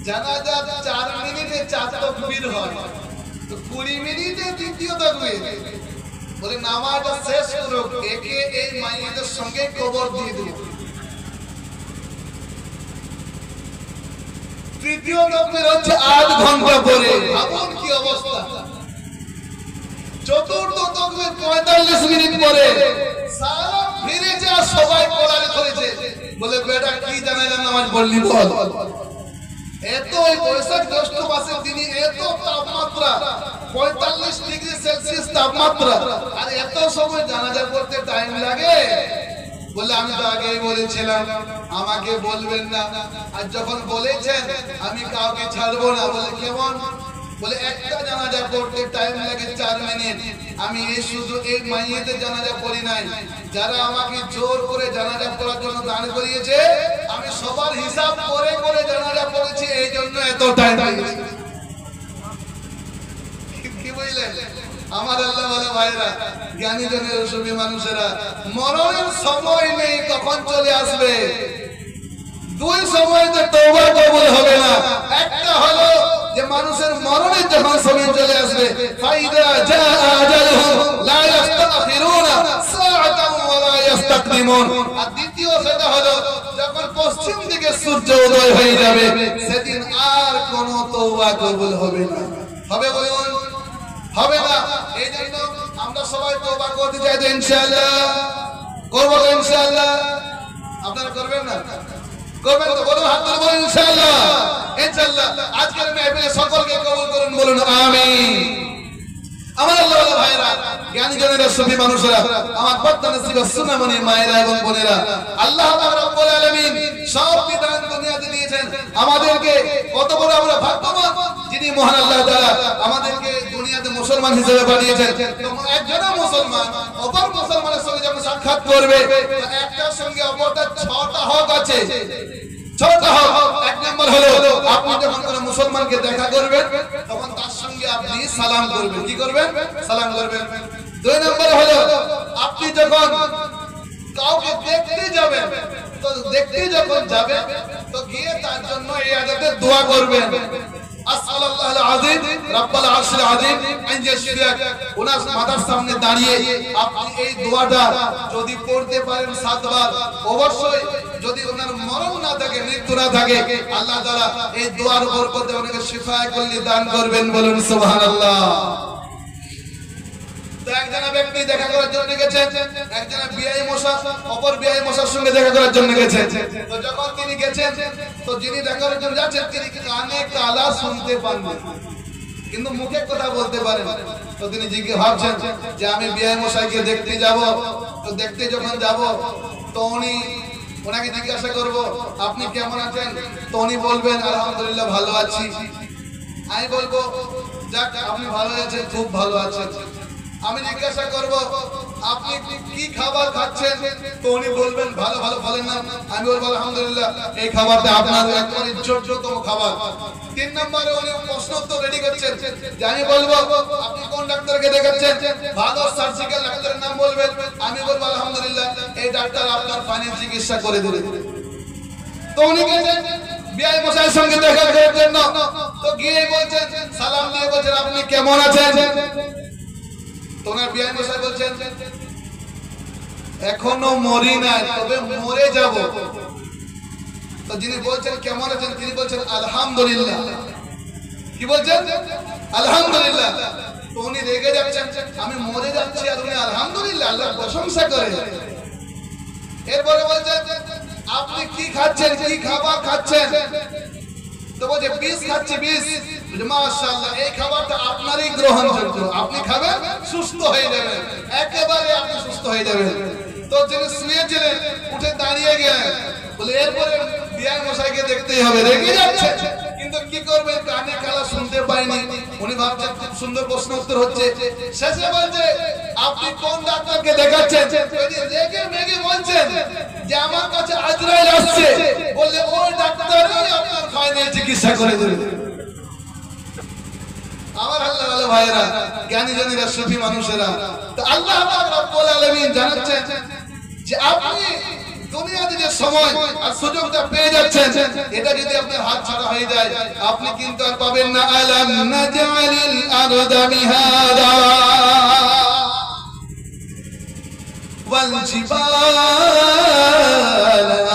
জানাজার 4 মিনিটে 4 তাকবীর হয়, তো 20 মিনিটে দ্বিতীয় তাকবীর। বলে নামাজটা শেষ করো, একে এই মাইয়েদের সঙ্গে কবর দিয়ে দেব। তৃতীয় তাকবীর হচ্ছে 8 ঘন্টা পরে। ভাবুন কি অবস্থা। চতুর্থ তাকবীর 45 মিনিট পরে। সারা ফিরে যা সবাই কোলারে ধরেছে, বলে বেটা কি জানাজার নামাজ পড়লি বল। এত বৈশাখ জ্যৈষ্ঠ মাসের দিনে এত তাপমাত্রা, 45 ডিগ্রি সেলসিয়াস তাপমাত্রা, আর এত সময় জানাজা পড়তে টাইম লাগে। বলে আমি তো আগেই বলেছিলাম আমাকে বলবেন না, আর যখন বলেছেন আমি কাউকে ছাড়বো না। বলে কেমন? বলে একটা জানাজা পড়তে টাইম লাগে 4 মিনিট। আমি এই শুধু এই মাইয়েতে জানাজা পড়ি নাই, যারা আমাকে জোর করে জানাজা পড়ার জন্য দাঁড় করিয়েছে, আমি সবার হিসাব করে করে জানাজা পড়েছি, এই জন্য এত টাইম লাগছে। কি বুঝলেন আমার আল্লাহ ওয়ালা ভাইরা, জ্ঞানী জনের সবই মানুষেরা, মরণের সময় নেই, কখন চলে আসবে। দুই সময়তে তওবা কবুল হবে না। একটা হলো যে মানুষের মরণের যখন সময় চলে আসবে, ফাইদা জা আজালুহুম লা ইস্তাখিরুনা সাআতান ওয়া লা ইস্তাকদিমুন। আর দ্বিতীয় সেটা হলো যখন পশ্চিম দিকে সূর্য উদয় হয়ে যাবে, সেদিন আর কোনো তওবা কবুল হবে না। হবে বলুন? হবে না। এই জন্য আমরা সবাই তওবা করতে চাই তো ইনশাআল্লাহ করব তো ইনশাআল্লাহ। আপনারা করবেন না? করবেন তো? বলুন, হাত তুলে বলুন ইনশাআল্লাহ। ইনশাআল্লাহ আজকের মাহফিলে সকলকে কবুল করুন, বলুন আমিন। আমার আল্লাহ ওয়ালা ভাইরা, জ্ঞানী জনেরা, সফি মানুষেরা, আমার পর্দা নসিব সুনামনি মায়েরা এবং বোনেরা, আল্লাহ পাক রব্বুল আলামিন সব বিধান দুনিয়াতে দিয়েছেন আমাদেরকে। কত বড় আমরা ভাগ্যবান যিনি মহান আল্লাহ তাআলা আমাদেরকে দুনিয়াতে মুসলমান হিসেবে পাঠিয়েছেন। তো একজন মুসলমান অপর মুসলমানের সঙ্গে যখন সাক্ষাৎ করবে, একটার সঙ্গে অপরটার 6টা হক আছে। 6টা হক। এক নম্বর হলো আপনি যখন কোনো মুসলমানকে দেখা করবেন, তখন তার সঙ্গে আপনি সালাম করবেন। কি করবেন? সালাম করবেন। 2 নম্বর হলো আপনি যখন কাউকে দেখতে যাবেন, তো দেখতে যখন যাবেন, তো গিয়ে তার জন্য এই আয়াতে দোয়া করবেন, আসআলাল্লাহুল আযীম রাব্বুল আরশিল আযীম আন ইয়াশফিয়াক। ওনার মাথার সামনে দাঁড়িয়ে আপনি এই দোয়াটা যদি পড়তে পারেন 7 বার, অবশ্যই যদি ওনার মরণ না থাকে, মৃত্যু না থাকে, আল্লাহ তাআলা এই দোয়ার বরকতে ওনাকে শিফায়ে কুল্লি দান করবেন, বলুন সুবহানাল্লাহ। তো একজন ব্যক্তি দেখা করার জন্য গেছেন, একজন বিআই মশা অপর বিআই মশার সঙ্গে দেখা করার জন্য গেছেন। তো যখন তিনি গেছেন, তো যিনি দেখা করার জন্য যাচ্ছেন, তিনি কানে কালা শুনতে পান না, কিন্তু মুখে কথা বলতে পারেন। তো তিনি জিজ্ঞেস ভাবছেন যে আমি বিআই মশাইকে দেখতে যাব। তো দেখতে যখন যাব, তো ওনাকে জিজ্ঞাসা করব আপনি কেমন আছেন? তো উনি বলবেন আলহামদুলিল্লাহ ভালো আছি। আমি বলবো যাক আপনি ভালো আছেন, খুব ভালো আছেন। আমি জিজ্ঞাসা করব আপনি কি খাবার খাচ্ছেন, তো উনি বলবেন ভালো ভালো বলেন না, আমি বলবো আলহামদুলিল্লাহ এই খাবারটা আপনার একবারে যোগ্যতম খাবার। 3 নম্বরে উনি প্রশ্ন উত্তর রেডি করছেন যে আমি বলবো আপনি কোন ডাক্তারকে দেখাচ্ছেন, ভালো সার্জিক্যাল ডাক্তারের নাম বলবেন, আমি বলবো আলহামদুলিল্লাহ এই ডাক্তার আপনার ফাইনাল চিকিৎসা করে দেবে। তো উনি গেলেন বিআই মশাইয়ের সঙ্গে দেখা করার জন্য, তো গিয়ে বলছেন সালাম দিয়ে বলছেন আপনি কেমন আছেন, তো ওনার বিআই মশাই বলছেন এখনো মরি নাই তবে মরে যাব। তো যিনি বলছেন কেমন আছেন তিনি বলছেন আলহামদুলিল্লাহ। কি বলছেন? আলহামদুলিল্লাহ। তো উনি রেগে যাচ্ছেন আমি মরে যাচ্ছি আর উনি আলহামদুলিল্লাহ আল্লাহর প্রশংসা করে। এরপরে বলছেন আপনি কি খাচ্ছেন, কি খাবার খাচ্ছেন, তো বলছে বিষ খাচ্ছি বিষ। মাশাআল্লাহ এই খাবারটা আপনারই গ্রহণযোগ্য, আপনি খাবেন সুস্থ হয়ে যাবেন, একেবারে আপনি সুস্থ হয়ে যাবেন। তো যিনি শুয়েছিলেন উঠে দাঁড়িয়ে গেলেন, বলে এরপরে বিআই মশাইকে দেখতেই হবে, রেগে যাচ্ছে কিন্তু কি করবেন কানে কালা শুনতে পাইনি। উনি ভাবছেন খুব সুন্দর প্রশ্ন উত্তর হচ্ছে, শেষে বলছে আপনি কোন ডাক্তারকে দেখাচ্ছেন, রেগে মেগে বলছেন যে আমার কাছে আজরাইল আসছে, বললে ওই ডাক্তারই আপনার ফাইনাল চিকিৎসা করে দেবে। আমার আল্লাহ ওয়ালা ভাইরা, জ্ঞানী জনেরা, সুফি মানুষেরা, তো আল্লাহ পাক রব্বুল আলামিন জানাচ্ছেন যে আপনি দুনিয়াতে যে সময় আর সুযোগটা পেয়ে যাচ্ছেন, এটা যদি আপনার হাত ছাড়া হয়ে যায় আপনি কিন্তু আর পাবেন না। আলাম নাজআলিল আরদা মিহাদা ওয়াল জিবালা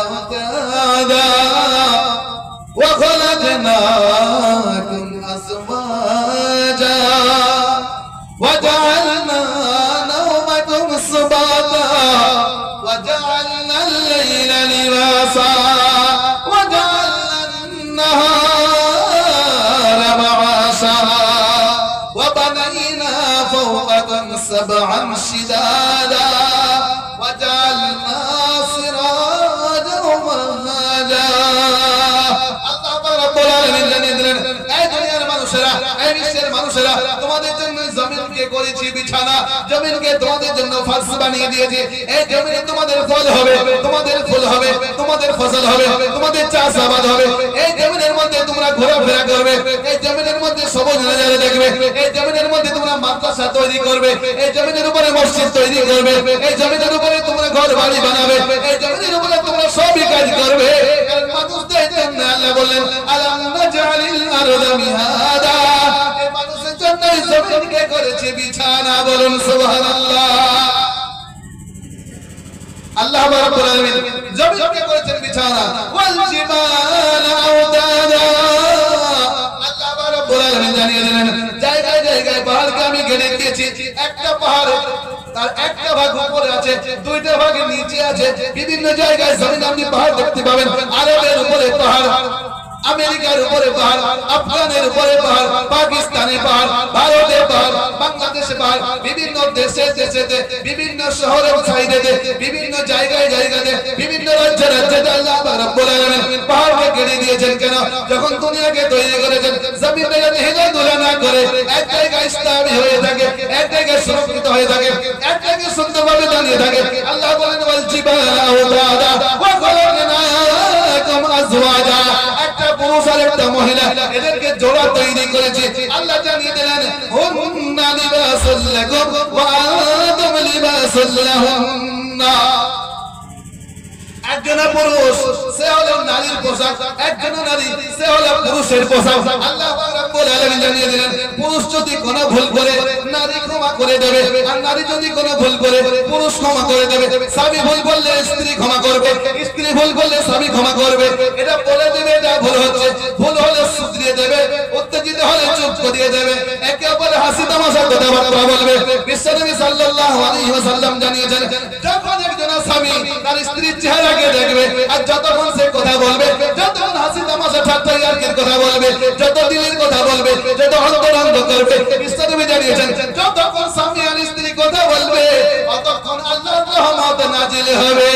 আওতাদা ওয়া খালাকনাকুম আজওয়াজা ওয়া জাআলনা নাওমাকুম সুবাতা ওয়া জাআলনা আল-লাইলা লিবাসা ওয়া জাআলনা আন-নাহারা মা'আশা ওয়া বানাইনা ফাওকাকুম সাব'আন শিদাদা ওয়া জাআলনা সিরাজান ওয়াহাজা। আল্লাহ রাব্বুল আলামিন জানিয়ে দিলেন এই দুনিয়ার মানুষেরা, এই বিশ্বের মানুষেরা, তোমাদের জন্য জমিনকে করেছি বিছানা, জমিনকে তোমাদের জন্য ফার্শ বানিয়ে দিয়েছি। এই জমিনে তোমাদের ফল হবে, তোমাদের ফুল হবে, তোমাদের ফসল হবে, তোমাদের চাষাবাদ হবে। এই জমিনের মধ্যে তোমরা ঘোরাফেরা করবে, এই জমিনের মধ্যে সবুজ নজারা দেখবে, এই জমিনের মধ্যে তোমরা মাদ্রাসা তৈরি করবে, এই জমিনের উপরে মসজিদ তৈরি করবে, এই জমিনের উপরে তোমরা ঘর বাড়ি বানাবে, এই জমিনের উপরে তোমরা সবই কাজ করবে। কারণ মানুষদের জন্য আল্লাহ বললেন আলাম নাজআলিল আরদা মিহাদা, এই মানুষের জন্য জমিনকে করেছি বিছানা। বলুন সুবহানাল্লাহ। আল্লাহ রাব্বুল আলামিন জমিনকে করেছেন বিছানা, ওয়াল জিবালা আওতাদা। আল্লাহ রাব্বুল আলামিন জানিয়ে দিলেন জায়গায় জায়গায় পাহাড়কে আমি ঘিরে দিয়েছি। একটা পাহাড় তার একটা ভাগ উপরে আছে, দুইটা ভাগ নিচে আছে। বিভিন্ন জায়গায় জমিনে আপনি পাহাড় দেখতে পাবেন। আরবের উপরে পাহাড়, আমেরিকার উপরে পাহাড়, আফগানের উপরে পাহাড়, পাকিস্তানের পাহাড়, ভারতের পাহাড়, বাংলাদেশে পাহাড়, বিভিন্ন দেশে দেশেতে, বিভিন্ন শহরের সাইডেতে, বিভিন্ন জায়গায় জায়গাতে, বিভিন্ন রাজ্যে রাজ্যে আল্লাহ রাব্বুল আলামিন পাহাড়কে ঘিরে দিয়েছেন। কেন? যখন দুনিয়াকে তৈরি করেছেন জমিনটা যাতে হেলাদুলা না করে এক জায়গায় স্থায়ী হয়ে থাকে, এক জায়গায় সুরক্ষিত হয়ে থাকে, এক জায়গায় সুন্দরভাবে দাঁড়িয়ে থাকে। আল্লাহ বলেন ওয়াল জিবালা আওতাদা ওয়া খালাকনাকুম আজওয়াজা, একটা পুরুষ আর একটা মহিলা, এদেরকে জোড়া তৈরি করেছে। আল্লাহ জানিয়ে দিলেন হুন্না লিবাসুল লাকুম ওয়া আনতুম লিবাসুল লাহুন্না। একজন পুরুষ সে হলো নারীর পোশাক, একজন নারী সে হলো পুরুষের পোশাক। আল্লাহ রাব্বুল আলামিন জানিয়ে দিলেন পুরুষ যদি কোনো ভুল করে নারী ক্ষমা করে দেবে, আর নারী যদি কোনো ভুল করে পুরুষ ক্ষমা করে দেবে। স্বামী ভুল করলে স্ত্রী ক্ষমা করবে, স্ত্রী ভুল করলে স্বামী ক্ষমা করবে। এটা বলে দেবে এটা ভুল হচ্ছে, ভুল হলে শুধরিয়ে দেবে, উত্তেজিত হলে চুপ করিয়ে দেবে, একে অপরে হাসি তামাশা কথাবার্তা বলবে। বিশ্বনবী সাল্লাল্লাহু আলাইহি ওয়াসাল্লাম জানিয়েছেন যখন একজন স্বামী তার স্ত্রীর চেহারা দেখবে আর যতক্ষণ সে কথা বলবে, যতক্ষণ হাসি তামাশা ঠাট্টা ইয়ার্কির কথা বলবে, যত দিলের কথা বলবে, যত অন্তরঙ্গ করবে, বিশ্বনবী জানিয়েছেন যতক্ষণ স্বামী আর স্ত্রী কথা বলবে ততক্ষণ আল্লাহর রহমত নাজিল হবে।